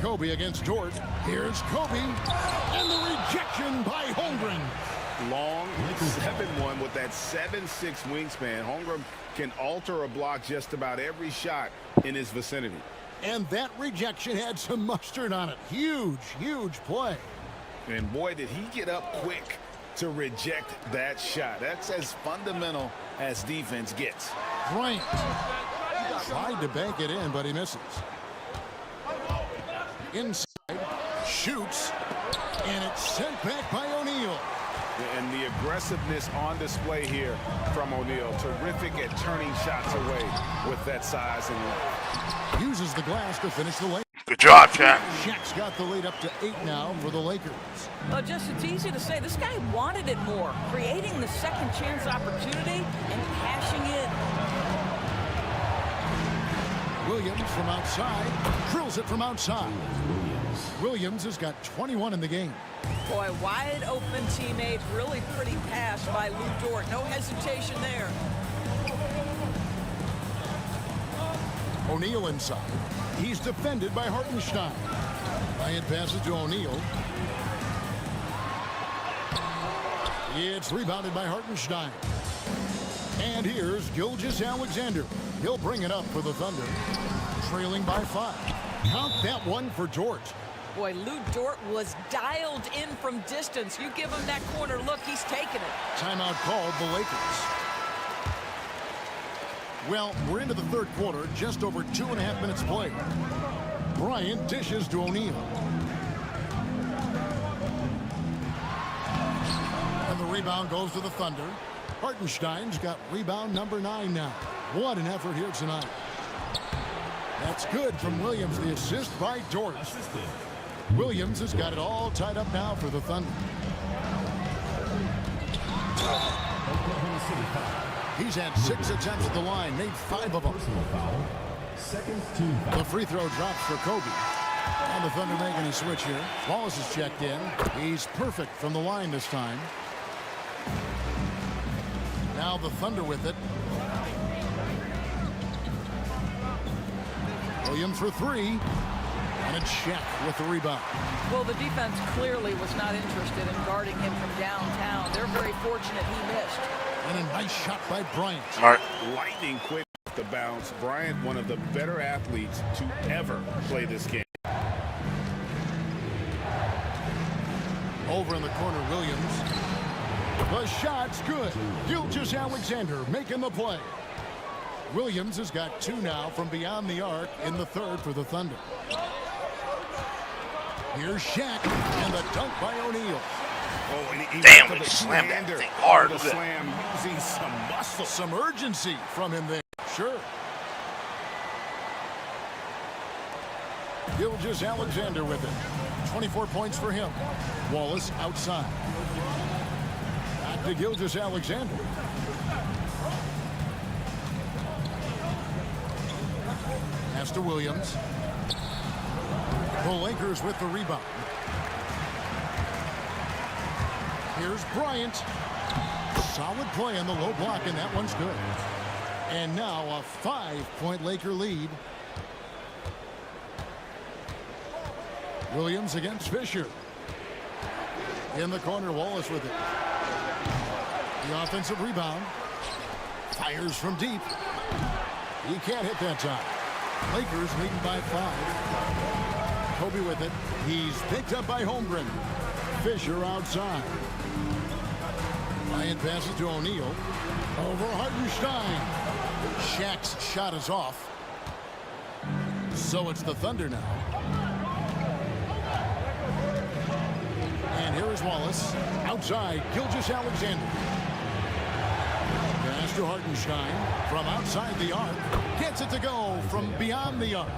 G: Kobe against Dort. Here's Kobe. And the rejection by Holmgren.
I: Long 7-1 with that 7'6" wingspan. Holmgren can alter a block just about every shot in his vicinity.
G: And that rejection had some mustard on it. Huge, huge play.
I: And boy, did he get up quick to reject that shot. That's as fundamental as defense gets.
G: Bryant tried to bank it in, but he misses. Inside, shoots, and it's sent back by O'Neal.
I: And the aggressiveness on display here from O'Neal. Terrific at turning shots away with that size and length.
G: Uses the glass to finish the lane.
A: Good job, Shaq.
G: Shaq's got the lead up to 8 now for the Lakers.
H: Just it's easy to say. This guy wanted it more, creating the second chance opportunity and cashing in.
G: Williams from outside, drills it from outside. Williams has got 21 in the game.
H: Boy, wide open teammate, really pretty pass by Lou Dort. No hesitation there.
G: O'Neal inside. He's defended by Hartenstein. Bryant passes to O'Neal. It's rebounded by Hartenstein. And here's Gilgeous-Alexander. He'll bring it up for the Thunder. Trailing by 5. Count that one for Dort.
H: Boy, Lou Dort was dialed in from distance. You give him that corner look, he's taking it.
G: Timeout called the Lakers. Well, we're into the third quarter, just over 2.5 minutes played. Bryant dishes to O'Neal. And the rebound goes to the Thunder. Hartenstein's got rebound number 9 now. What an effort here tonight. That's good from Williams, the assist by Dort. Williams has got it all tied up now for the Thunder. He's had 6 attempts at the line, made 5 of them. The free throw drops for Kobe. And the Thunder making a switch here. Wallace is checked in. He's perfect from the line this time. Now the Thunder with it. Williams for 3. And it's Shaq with the rebound.
H: Well, the defense clearly was not interested in guarding him from downtown. They're very fortunate he missed.
G: And a nice shot by Bryant.
A: Smart.
I: Lightning quick off the bounce. Bryant, one of the better athletes to ever play this game.
G: Over in the corner, Williams. The shot's good. Gilgeous-Alexander making the play. Williams has got 2 now from beyond the arc in the third for the Thunder. Here's Shaq and the dunk by O'Neal.
I: Oh, and he
A: damn, he slammed that thing hard.
I: The slam using some muscle.
G: Some urgency from him there. Sure. Gilgeous-Alexander with it. 24 points for him. Wallace outside. Back to Gilgeous-Alexander. Pass to Williams. The Lakers with the rebound. Here's Bryant. Solid play on the low block, and that one's good. And now a 5-point Laker lead. Williams against Fisher. In the corner, Wallace with it. The offensive rebound. Fires from deep. He can't hit that time. Lakers leading by 5. Kobe with it. He's picked up by Holmgren. Fisher outside. Bryant passes to O'Neal. Over Hartenstein. Shaq's shot is off. So it's the Thunder now. Wallace. Outside, Gilgeous-Alexander. Pass to Hartenstein from outside the arc. Gets it to go from beyond the arc.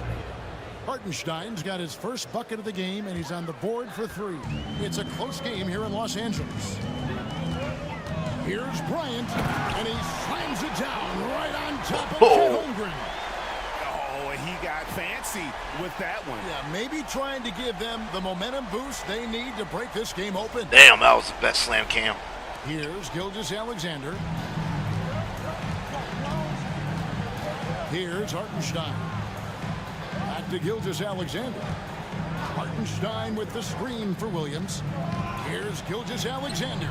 G: Hartenstein's got his first bucket of the game, and he's on the board for 3. It's a close game here in Los Angeles. Here's Bryant, and he slams it down right on top of Chet Holmgren.
I: Oh, and he got fancy with that one.
G: Yeah, maybe trying to give them the momentum boost they need to break this game open.
A: Damn, that was the best slam cam.
G: Here's Gilgeous-Alexander. Here's Hartenstein. Back to Gilgeous-Alexander. Hartenstein with the screen for Williams. Here's Gilgeous-Alexander.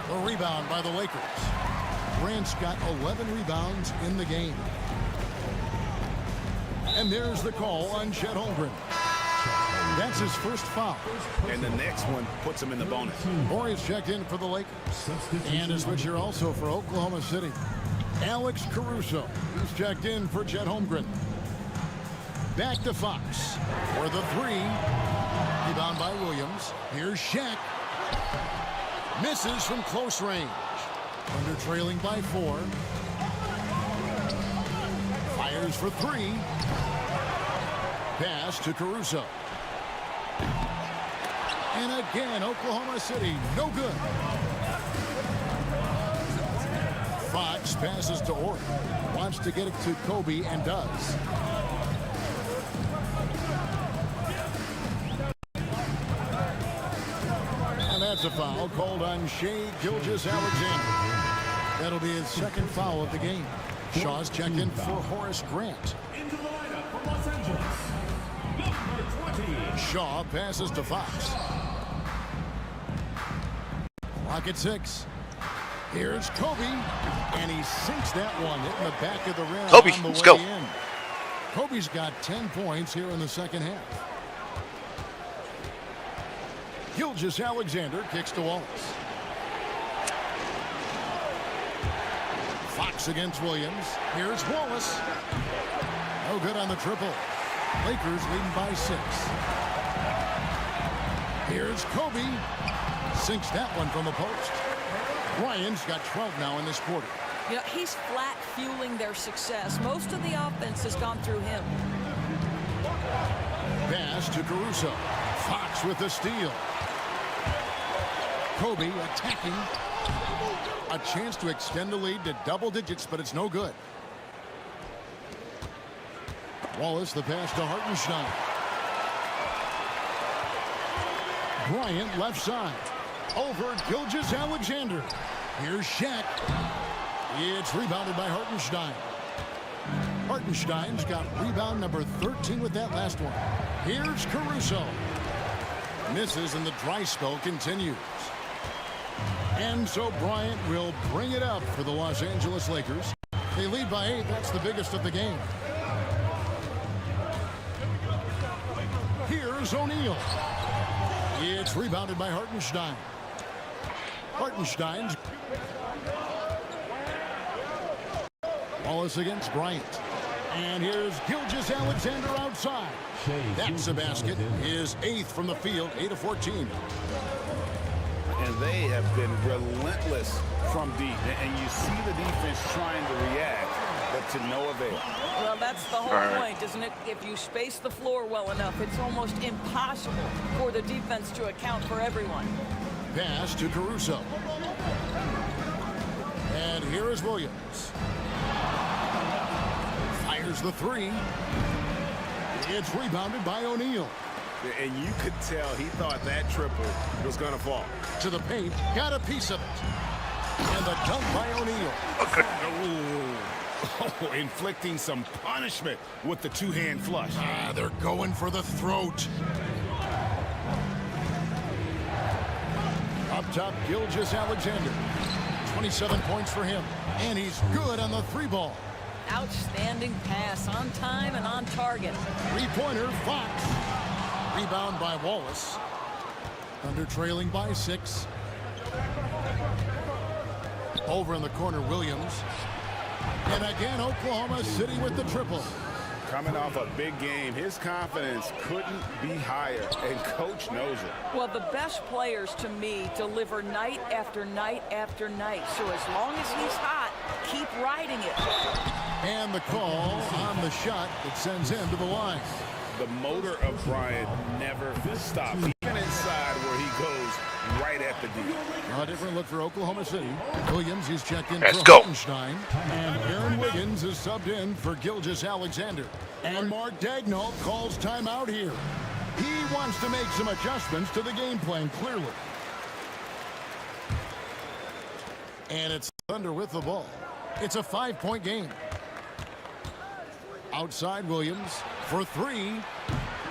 G: The rebound by the Lakers. Grant's got 11 rebounds in the game. And there's the call on Chet Holmgren. That's his first foul.
I: And the next one puts him in the bonus.
G: Morey's checked in for the Lakers. And a switcher also for Oklahoma City. Alex Caruso is checked in for Chet Holmgren. Back to Fox for the 3. Rebound by Williams. Here's Shaq. Misses from close range. Thunder trailing by 4. Fires for 3. Pass to Caruso. And again, Oklahoma City, no good. Fox passes to Orton. Wants to get it to Kobe and does. And that's a foul called on Shai Gilgeous-Alexander. That'll be his second foul of the game. Shaw's checked in for Horace Grant.
F: Into the lineup for Los Angeles, number 20.
G: Shaw passes to Fox. Clock at 6. Here's Kobe, and he sinks that one in the back of the rim.
A: Kobe,
G: on the
A: let's
G: way
A: go.
G: In. Kobe's got 10 points here in the second half. Gilgeous-Alexander kicks to Wallace. Fox against Williams. Here's Wallace. No good on the triple. Lakers leading by 6. Here's Kobe. Sinks that one from the post. Bryant's got 12 now in this quarter.
H: You know, he's flat fueling their success. Most of the offense has gone through him.
G: Pass to Caruso. Fox with the steal. Kobe attacking. A chance to extend the lead to double digits, but it's no good. Wallace, the pass to Hartenstein. Bryant left side. Over Gilgeous-Alexander. Here's Shaq. It's rebounded by Hartenstein. Hartenstein's got rebound number 13 with that last one. Here's Caruso. Misses and the dry spell continues. And so Bryant will bring it up for the Los Angeles Lakers. They lead by 8. That's the biggest of the game. Here's O'Neal. It's rebounded by Hartenstein. Hartenstein's. Wallace against Bryant. And here's Gilgeous-Alexander outside. That's a basket. His 8th from the field, 8 of 14.
I: And they have been relentless from deep. And you see the defense trying to react, but to no avail.
H: Well, that's the whole point, isn't it? If you space the floor well enough, it's almost impossible for the defense to account for everyone.
G: Pass to Caruso. And here is Williams. Fires the 3. It's rebounded by O'Neal.
I: And you could tell he thought that triple was going to fall.
G: To the paint, got a piece of it. And the dunk by O'Neal.
I: Oh, inflicting some punishment with the two-hand flush.
G: They're going for the throat. Up top, Gilgeous-Alexander. 27 points for him. And he's good on the 3-ball.
H: Outstanding pass, on time and on target.
G: 3-pointer, Fox. Rebound by Wallace. Thunder trailing by 6. Over in the corner, Williams. And again, Oklahoma City with the triple.
I: Coming off a big game, his confidence couldn't be higher, and Coach knows it.
H: Well, the best players, to me, deliver night after night after night. So as long as he's hot, keep riding it.
G: And the call on the shot that sends him to the line.
I: The motor of Bryant never stops, even inside where he goes right at the D.
G: A different look for Oklahoma City. Williams is checked in
A: Let's
G: for
A: go.
G: Hartenstein. And Aaron Wiggins is subbed in for Gilgeous-Alexander. And Mark Daigneault calls timeout here. He wants to make some adjustments to the game plan, clearly. And it's Thunder with the ball. It's a 5-point game. Outside Williams for three.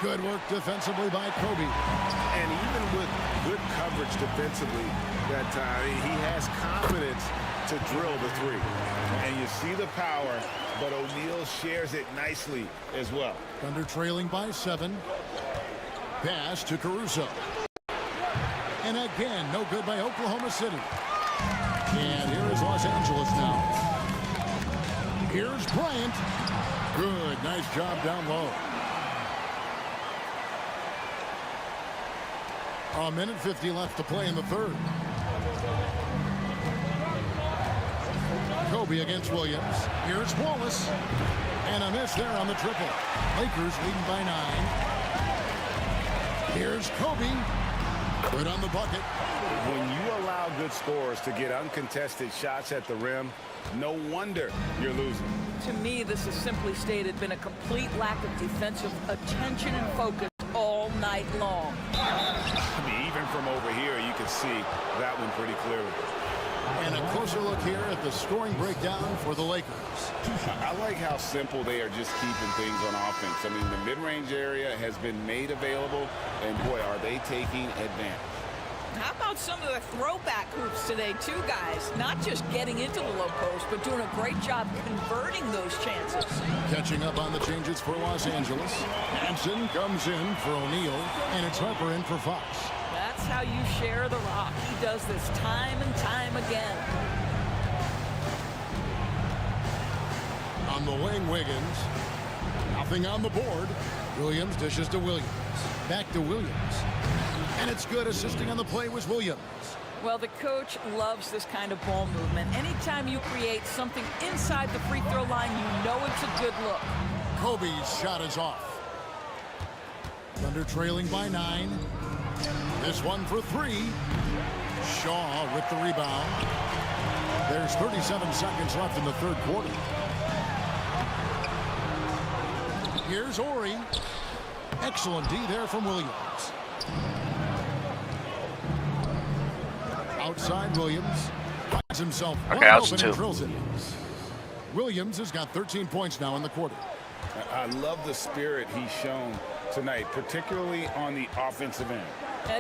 G: Good work defensively by Kobe.
I: And even with good coverage defensively that time, he has confidence to drill the three. And you see the power, but O'Neal shares it nicely as well.
G: Thunder trailing by 7. Pass to Caruso. And again, no good by Oklahoma City. And here is Los Angeles now. Here's Bryant. Good, nice job down low. A minute 50 left to play in the third. Kobe against Williams. Here's Wallace. And a miss there on the triple. Lakers leading by 9. Here's Kobe. Good on the bucket.
I: When you allow good scorers to get uncontested shots at the rim, no wonder you're losing.
H: To me, this has simply stated been a complete lack of defensive attention and focus all night long.
I: I mean, even from over here, you can see that one pretty clearly.
G: And a closer look here at the scoring breakdown for the Lakers.
I: I like how simple they are just keeping things on offense. I mean, the mid-range area has been made available, and boy, are they taking advantage.
H: How about some of the throwback hoops today, too, guys? Not just getting into the low post, but doing a great job converting those chances.
G: Catching up on the changes for Los Angeles. Hansen comes in for O'Neal, and it's Harper in for Fox.
H: That's how you share the rock. He does this time and time again.
G: On the wing, Wiggins. Nothing on the board. Williams dishes to Williams. Back to Williams. And it's good. Assisting on the play was Williams.
H: Well, the coach loves this kind of ball movement. Anytime you create something inside the free throw line, you know it's a good look.
G: Kobe's shot is off. Thunder trailing by 9. This one for 3. Shaw with the rebound. There's 37 seconds left in the third quarter. Here's Ori. Excellent D there from Williams. Outside Williams. Finds himself wide open and drills it. Williams has got 13 points now in the quarter.
I: I love the spirit he's shown tonight, particularly on the offensive end.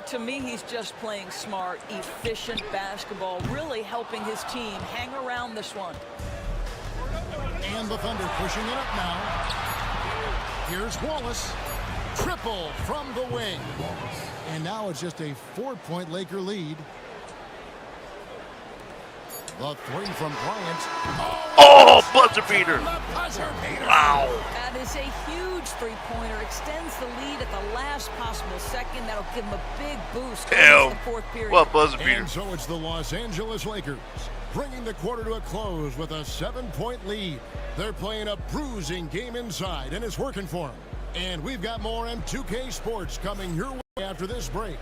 H: To me, he's just playing smart, efficient basketball, really helping his team hang around this one.
G: And the Thunder pushing it up now. Here's Wallace. Triple from the wing. And now it's just a 4-point Laker lead. The three from Bryant.
A: Oh, buzzer beater. Wow.
H: That is a huge three-pointer. Extends the lead at the last possible second. That'll give him a big boost in the fourth period.
A: What buzzer beater.
G: And so it's the Los Angeles Lakers bringing the quarter to a close with a 7-point lead. They're playing a bruising game inside, and it's working for them. And we've got more M2K Sports coming your way after this break.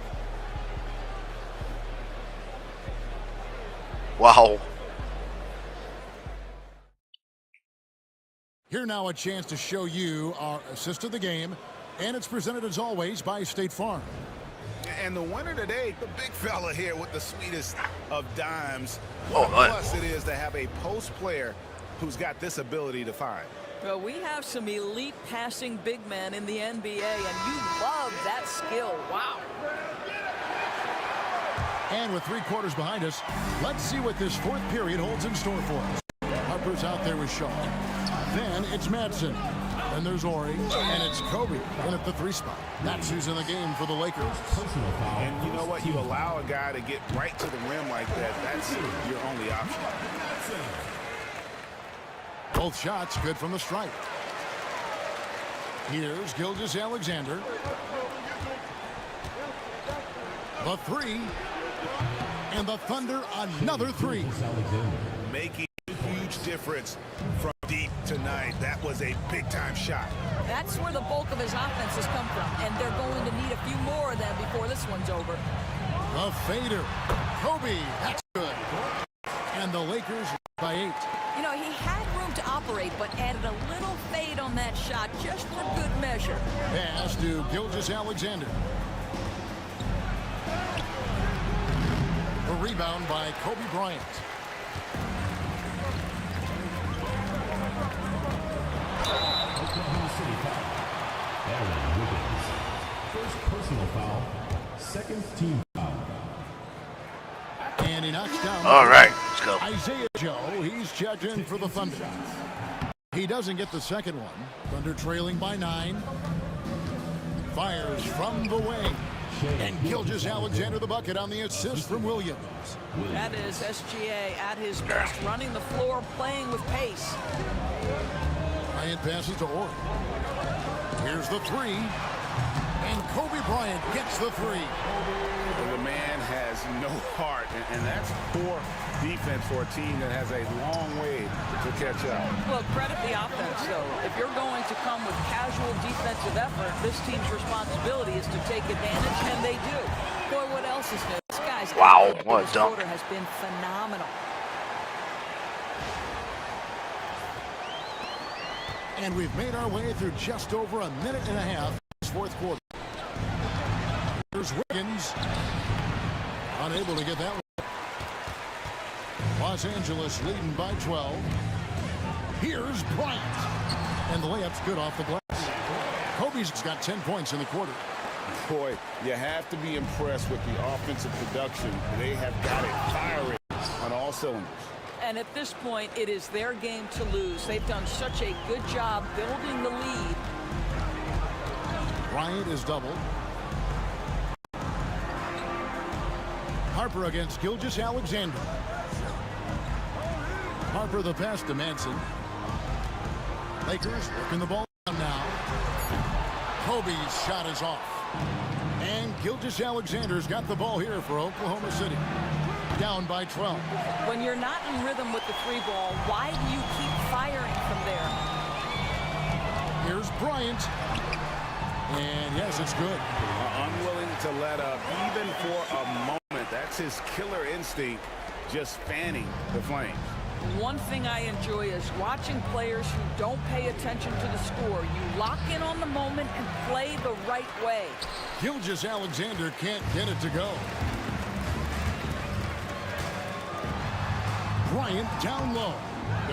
A: Wow.
G: Here now a chance to show you our assist of the game, and it's presented as always by State Farm.
I: And the winner today, the big fella here with the sweetest of dimes.
A: Oh,
I: what a plus it is to have a post player who's got this ability to find.
H: Well, we have some elite passing big men in the NBA, and you love that skill. Wow.
G: And with 3 quarters behind us, let's see what this fourth period holds in store for us. Harper's out there with Shaw. Then it's Madsen. Then there's Ori. And it's Kobe in at the 3 spot. That's who's in the game for the Lakers.
I: And you know what? You allow a guy to get right to the rim like that. That's your only option.
G: Both shots good from the stripe. Here's Gilgeous-Alexander. The three. And the Thunder another three.
I: Making a huge difference from deep tonight. That was a big-time shot.
H: That's where the bulk of his offense has come from, and they're going to need a few more of them before this one's over.
G: The fader. Kobe, that's good. And the Lakers by 8.
H: You know, he had room to operate, but added a little fade on that shot just for good measure.
G: Pass to Gilgeous-Alexander. A rebound by Kobe Bryant.
F: Oklahoma City foul. Aaron Wiggins. First personal foul. Second team foul.
G: And he knocks down.
A: All right, let's go.
G: Isaiah Joe, he's checked in for the Thunder. He doesn't get the second one. Thunder trailing by 9. Fires from the wing. And Gilgeous-Alexander the bucket on the assist from Williams.
H: That is SGA at his best, running the floor, playing with pace.
G: Bryant passes to Orr. Here's the three. And Kobe Bryant gets the three.
I: The man has no heart, and that's poor defense for a team that has a long way to catch up.
H: Well, credit the offense, though. If you're going to come with casual defensive effort, this team's responsibility is to take advantage, and they do. Boy, what else is new? This guy's
A: what a dunk.
H: quarter has been phenomenal.
G: And we've made our way through just over a minute and a half in this fourth quarter. Here's Wiggins. Unable to get that one. Los Angeles leading by 12. Here's Bryant. And the layup's good off the glass. Kobe's got 10 points in the quarter.
I: Boy, you have to be impressed with the offensive production. They have got it firing on all cylinders.
H: And at this point, it is their game to lose. They've done such a good job building the lead.
G: Bryant is doubled. Harper against Gilgeous-Alexander. Harper the pass to Manson. Lakers working the ball down now. Kobe's shot is off. And Gilgeous-Alexander's got the ball here for Oklahoma City. Down by 12.
H: When you're not in rhythm with the three ball, why do you keep firing from there?
G: Here's Bryant. And yes, it's good.
I: Unwilling to let up even for a moment. That's his killer instinct, just fanning the flames.
H: One thing I enjoy is watching players who don't pay attention to the score. You lock in on the moment and play the right way.
G: Gilgeous-Alexander can't get it to go. Bryant down low.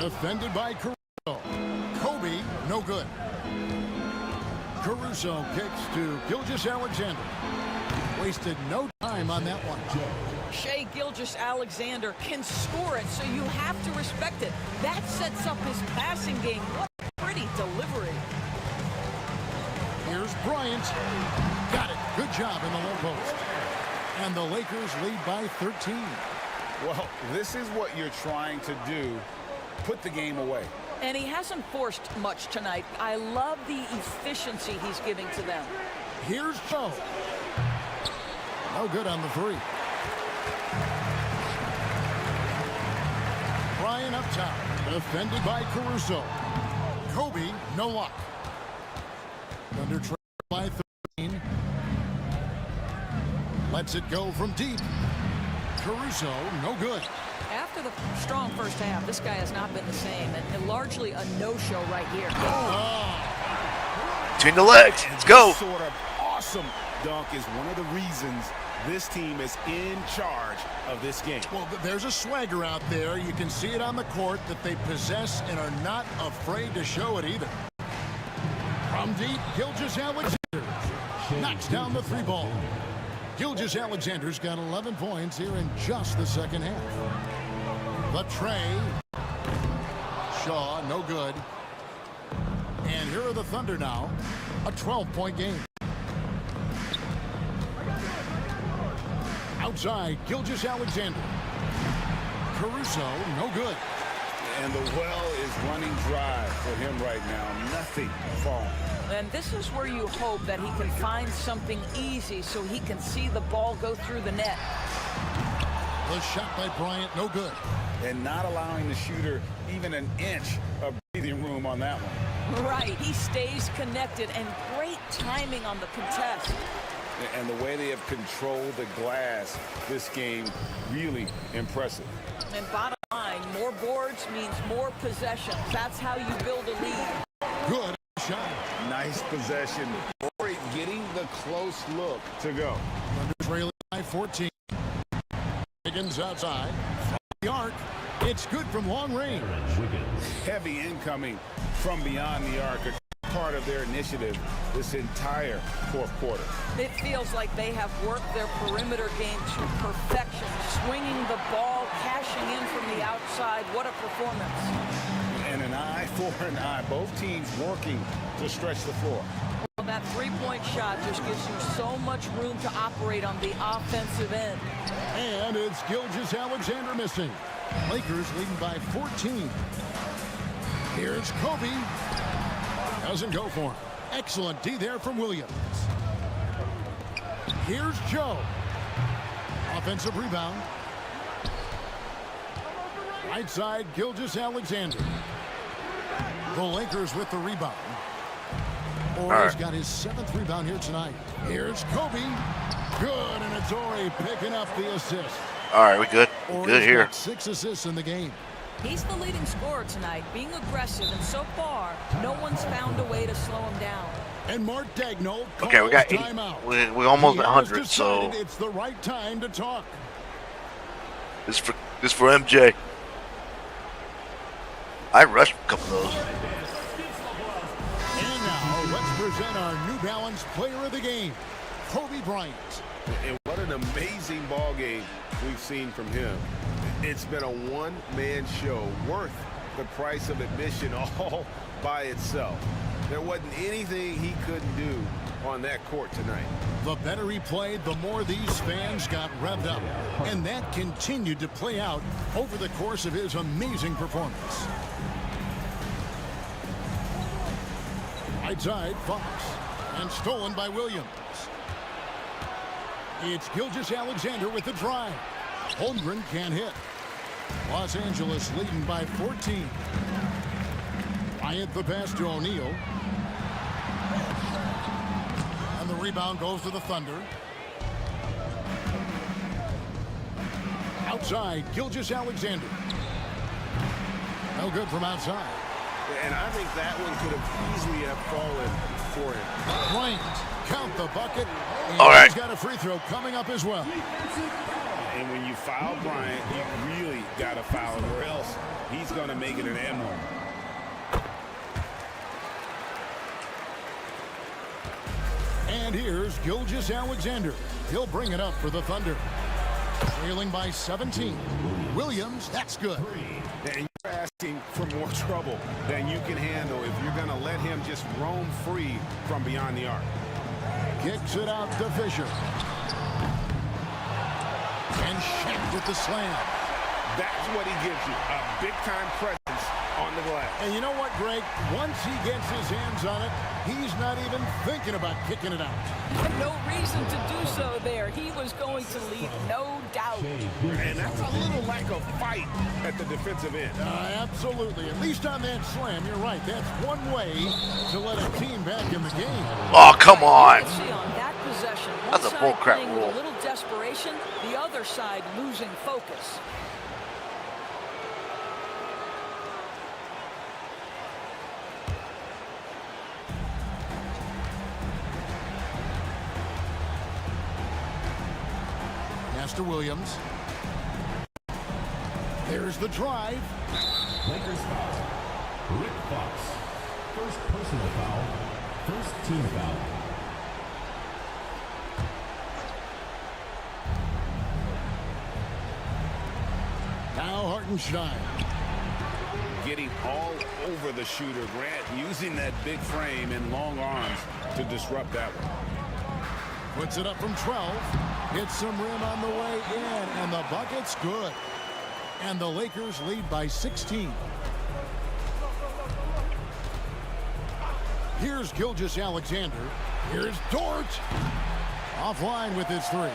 G: Defended by Caruso. Kobe, no good. Caruso kicks to Gilgeous-Alexander. Wasted no time on that one.
H: Shai Gilgeous-Alexander can score it, so you have to respect it. That sets up his passing game. What a pretty delivery.
G: Here's Bryant. Got it. Good job in the low post. And the Lakers lead by 13.
I: Well, this is what you're trying to do. Put the game away.
H: And he hasn't forced much tonight. I love the efficiency he's giving to them.
G: Here's Joe. No good on the three. Bryant up top. Defended by Caruso. Kobe, no luck. Under trail by 13. Lets it go from deep. Caruso, no good.
H: After the strong first half, this guy has not been the same, and largely a no-show right here.
A: Between the legs. Let's go.
I: This sort of awesome dunk is one of the reasons this team is in charge of this game.
G: Well, there's a swagger out there. You can see it on the court that they possess and are not afraid to show it either. From deep, Gilgeous-Alexander knocks down the three ball. Gilgeous-Alexander's got 11 points here in just the second half. The tray. Shaw, no good. And here are the Thunder now. A 12-point game. Outside, Gilgeous-Alexander. Caruso, no good.
I: And the well is running dry for him right now. Nothing falling.
H: And this is where you hope that he can find something easy so he can see the ball go through the net.
G: The shot by Bryant, no good.
I: And not allowing the shooter even an inch of breathing room on that one.
H: Right, he stays connected, and great timing on the contest.
I: And the way they have controlled the glass this game, really impressive.
H: And bottom line, more boards means more possessions. That's how you build a lead.
G: Good shot.
I: Nice possession. Corey getting the close look to go.
G: Thunder trailing by 14. Higgins outside. The arc. It's good from long range.
I: Heavy incoming from beyond the arc. A part of their initiative this entire fourth quarter.
H: It feels like they have worked their perimeter game to perfection. Swinging the ball, cashing in from the outside. What a performance.
I: And an eye for an eye. Both teams working to stretch the floor.
H: Well, that three-point shot just gives you so much room to operate on the offensive end.
G: And it's Gilgeous-Alexander missing. Lakers leading by 14. Here's Kobe. Doesn't go for him. Excellent D there from Williams. Here's Joe. Offensive rebound. Right side, Gilgeous-Alexander. The Lakers with the rebound. Ore's got his 7th rebound here tonight. Here's Kobe. Good, and it's Ori picking up the assist.
A: All right, we good. Good here.
G: Got 6 assists in the game.
H: He's the leading scorer tonight, being aggressive, and so far, no one's found a way to slow him down.
G: And Mark Daigneault calls
A: Okay, we got 80.
G: timeout.
A: We almost at 100, so
G: it's the right time to talk.
A: this for MJ. I rushed a couple of those.
G: And now let's present our New Balance Player of the Game, Kobe Bryant.
I: And what an amazing ball game we've seen from him. It's been a one-man show worth the price of admission all by itself. There wasn't anything he couldn't do on that court tonight.
G: The better he played, the more these fans got revved up. And that continued to play out over the course of his amazing performance. Right side, Fox. And stolen by Williams. It's Gilgeous-Alexander with the drive. Holmgren can't hit. Los Angeles leading by 14. Bryant the pass to O'Neal. And the rebound goes to the Thunder. Outside, Gilgeous-Alexander. No good from outside.
I: And I think that one could have easily have fallen for him.
G: Bryant, count the bucket. And
A: all right.
G: He's got a free throw coming up as well.
I: And when you foul Bryant, you really got to foul him, or else he's going to make it an and one.
G: And here's Gilgeous-Alexander. He'll bring it up for the Thunder. Trailing by 17. Williams, that's good.
I: And you're asking for more trouble than you can handle if you're going to let him just roam free from beyond the arc.
G: Kicks it out to Fisher. And Shaq with the slam.
I: That's what he gives you, a big-time presence on the glass.
G: And you know what, Greg? Once he gets his hands on it, he's not even thinking about kicking it out.
H: No reason to do so there. He was going to leave, no doubt.
I: And that's a little lack of fight at the defensive end.
G: Absolutely. At least on that slam, you're right. That's one way to let a team back in the game.
A: Oh, come on.
H: See on that possession,
A: That's a
H: one side
A: bullcrap
H: playing with
A: rule.
H: a little desperation, the other side losing focus.
G: To Williams. There's the drive.
F: Lakers foul. Rick Fox. First personal foul. First team foul.
G: Now Hartenstein.
I: Getting all over the shooter. Grant using that big frame and long arms to disrupt that one.
G: Puts it up from 12. Hits some rim on the way in, and the bucket's good. And the Lakers lead by 16. Here's Gilgeous-Alexander. Here's Dort. Offline with his three.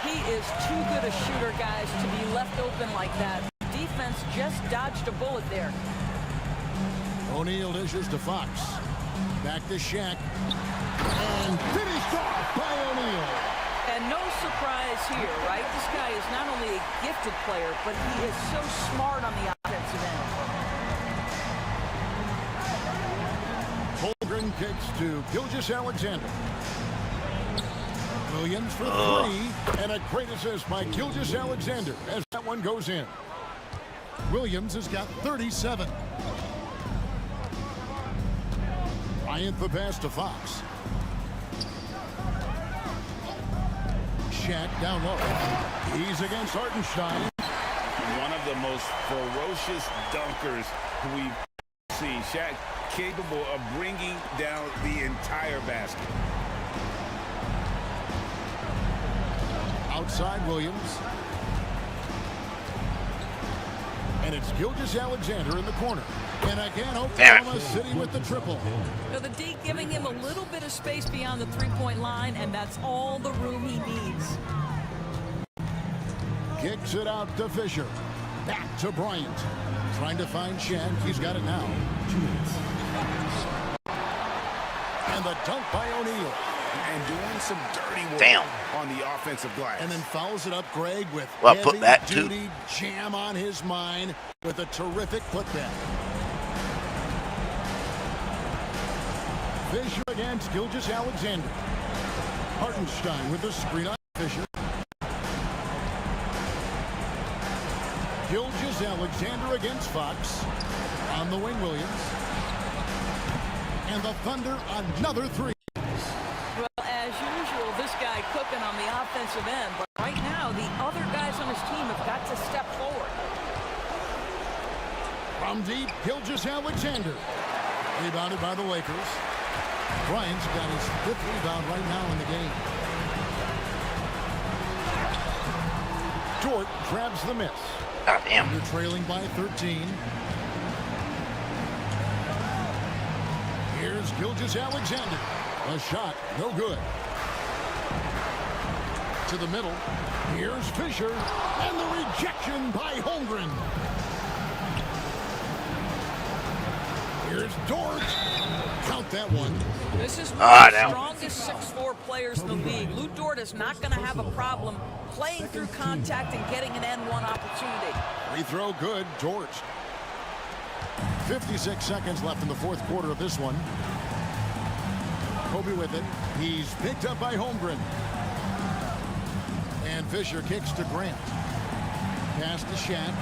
H: He is too good a shooter, guys, to be left open like that. Defense just dodged a bullet there.
G: O'Neal dishes to Fox. Back to Shaq. And finished off by O'Neal.
H: And no surprise here, right? This guy is not only a gifted player, but he is so smart on the offensive end.
G: Holmgren kicks to Gilgeous-Alexander. Williams for three. And a great assist by Gilgeous-Alexander as that one goes in. Williams has got 37. Bryant the pass to Fox. Shaq down low. He's against Hartenstein.
I: One of the most ferocious dunkers we've seen. Shaq capable of bringing down the entire basket.
G: Outside Williams. And it's Gilgeous-Alexander in the corner. And again, Oklahoma City with the triple.
H: So the D giving him a little bit of space beyond the three-point line, and that's all the room he needs.
G: Kicks it out to Fisher. Back to Bryant. Trying to find Shaq. He's got it now.
F: 2 minutes.
G: And the dunk by O'Neal.
I: And doing some dirty work on the offensive glass.
G: And then fouls it up, Greg, with heavy-duty jam on his mind with a terrific putback. Fisher against Gilgeous-Alexander. Hartenstein with the screen on Fisher. Gilgeous-Alexander against Fox. On the wing, Williams. And the Thunder, another three.
H: Well, as usual, this guy cooking on the offensive end. But right now, the other guys on his team have got to step forward.
G: From deep, Gilgeous-Alexander. Rebounded by the Lakers. Bryant's got his 5th rebound right now in the game. Dort grabs the miss.
A: God damn.
G: They're trailing by 13. Here's Gilgeous-Alexander. A shot, no good. To the middle. Here's Fisher. And the rejection by Holmgren. Here's Dort. Count that one.
H: This is one of the strongest 6'4" players in the league. Lou Dort is not going to have a problem playing through contact and getting an N1 opportunity.
G: Free throw good, Dort. 56 seconds left in the 4th quarter of this one. Kobe with it. He's picked up by Holmgren. And Fisher kicks to Grant. Pass to Shaq.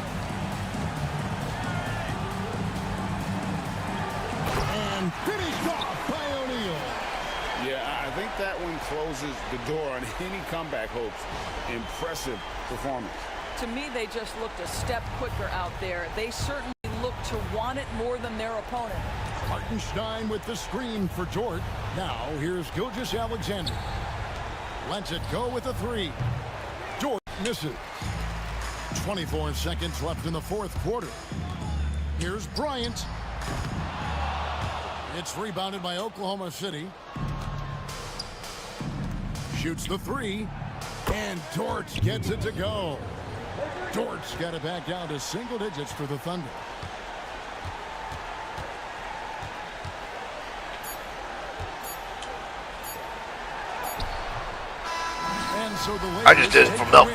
G: And finished off by O'Neal.
I: Yeah, I think that one closes the door on any comeback hopes. Impressive performance.
H: To me, they just looked a step quicker out there. They certainly look to want it more than their opponent.
G: Hartenstein with the screen for Dort. Now here's Gilgeous-Alexander. Lets it go with a three. Dort misses. 24 seconds left in the 4th quarter. Here's Bryant. It's rebounded by Oklahoma City. Shoots the three. And Dort gets it to go. Dort's got it back down to single digits for the Thunder. And so the
A: I just did it for milk.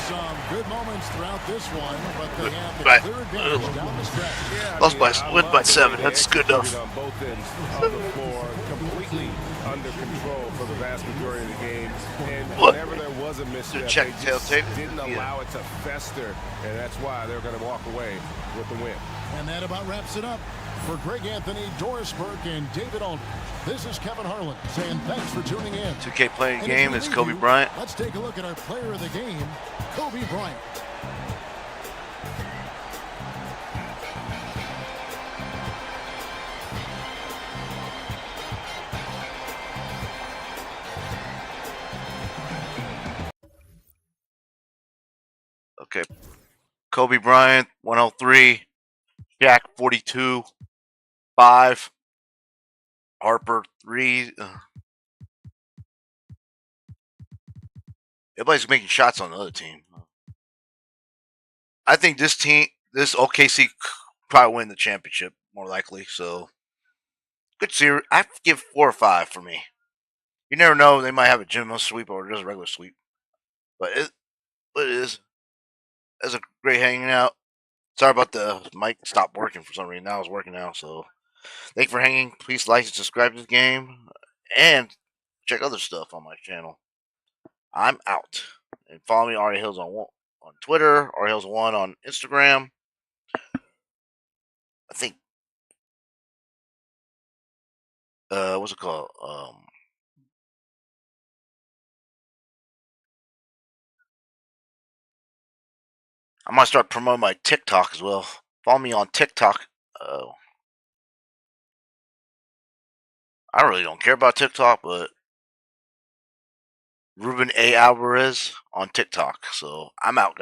G: Some good moments throughout this one, but they have the clear advantage down the stretch.
A: Lost by win by 7. That's good enough.
I: On both ends of the floor, completely under control for the vast majority of the game. And whenever there was a misstep,
A: check
I: they just
A: tape.
I: didn't allow it to fester, and that's why they're going to walk away with the win.
G: And that about wraps it up. For Greg Anthony, Doris Burke, and David Aldridge, this is Kevin Harlan saying thanks for tuning in.
A: 2K playing game is Kobe Bryant.
G: Let's take a look at our player of the game, Kobe Bryant.
A: Okay. Kobe Bryant, 103. Shaq, 42. 5. Harper 3. Everybody's making shots on the other team. I think this OKC, probably win the championship more likely. So good series. I have to give 4 or 5 for me. You never know; they might have a gym sweep or just a regular sweep. But it is. It's a great hanging out. Sorry about the mic stopped working for some reason. Now it's working now. So thank you for hanging. Please like and subscribe to this game, and check other stuff on my channel. I'm out. And follow me, Ari Hills, on Twitter, Ari Hills1 on Instagram. I think, what's it called? I might start promoting my TikTok as well. Follow me on TikTok. I really don't care about TikTok, but Ruben A. Alvarez on TikTok. So I'm out, guys.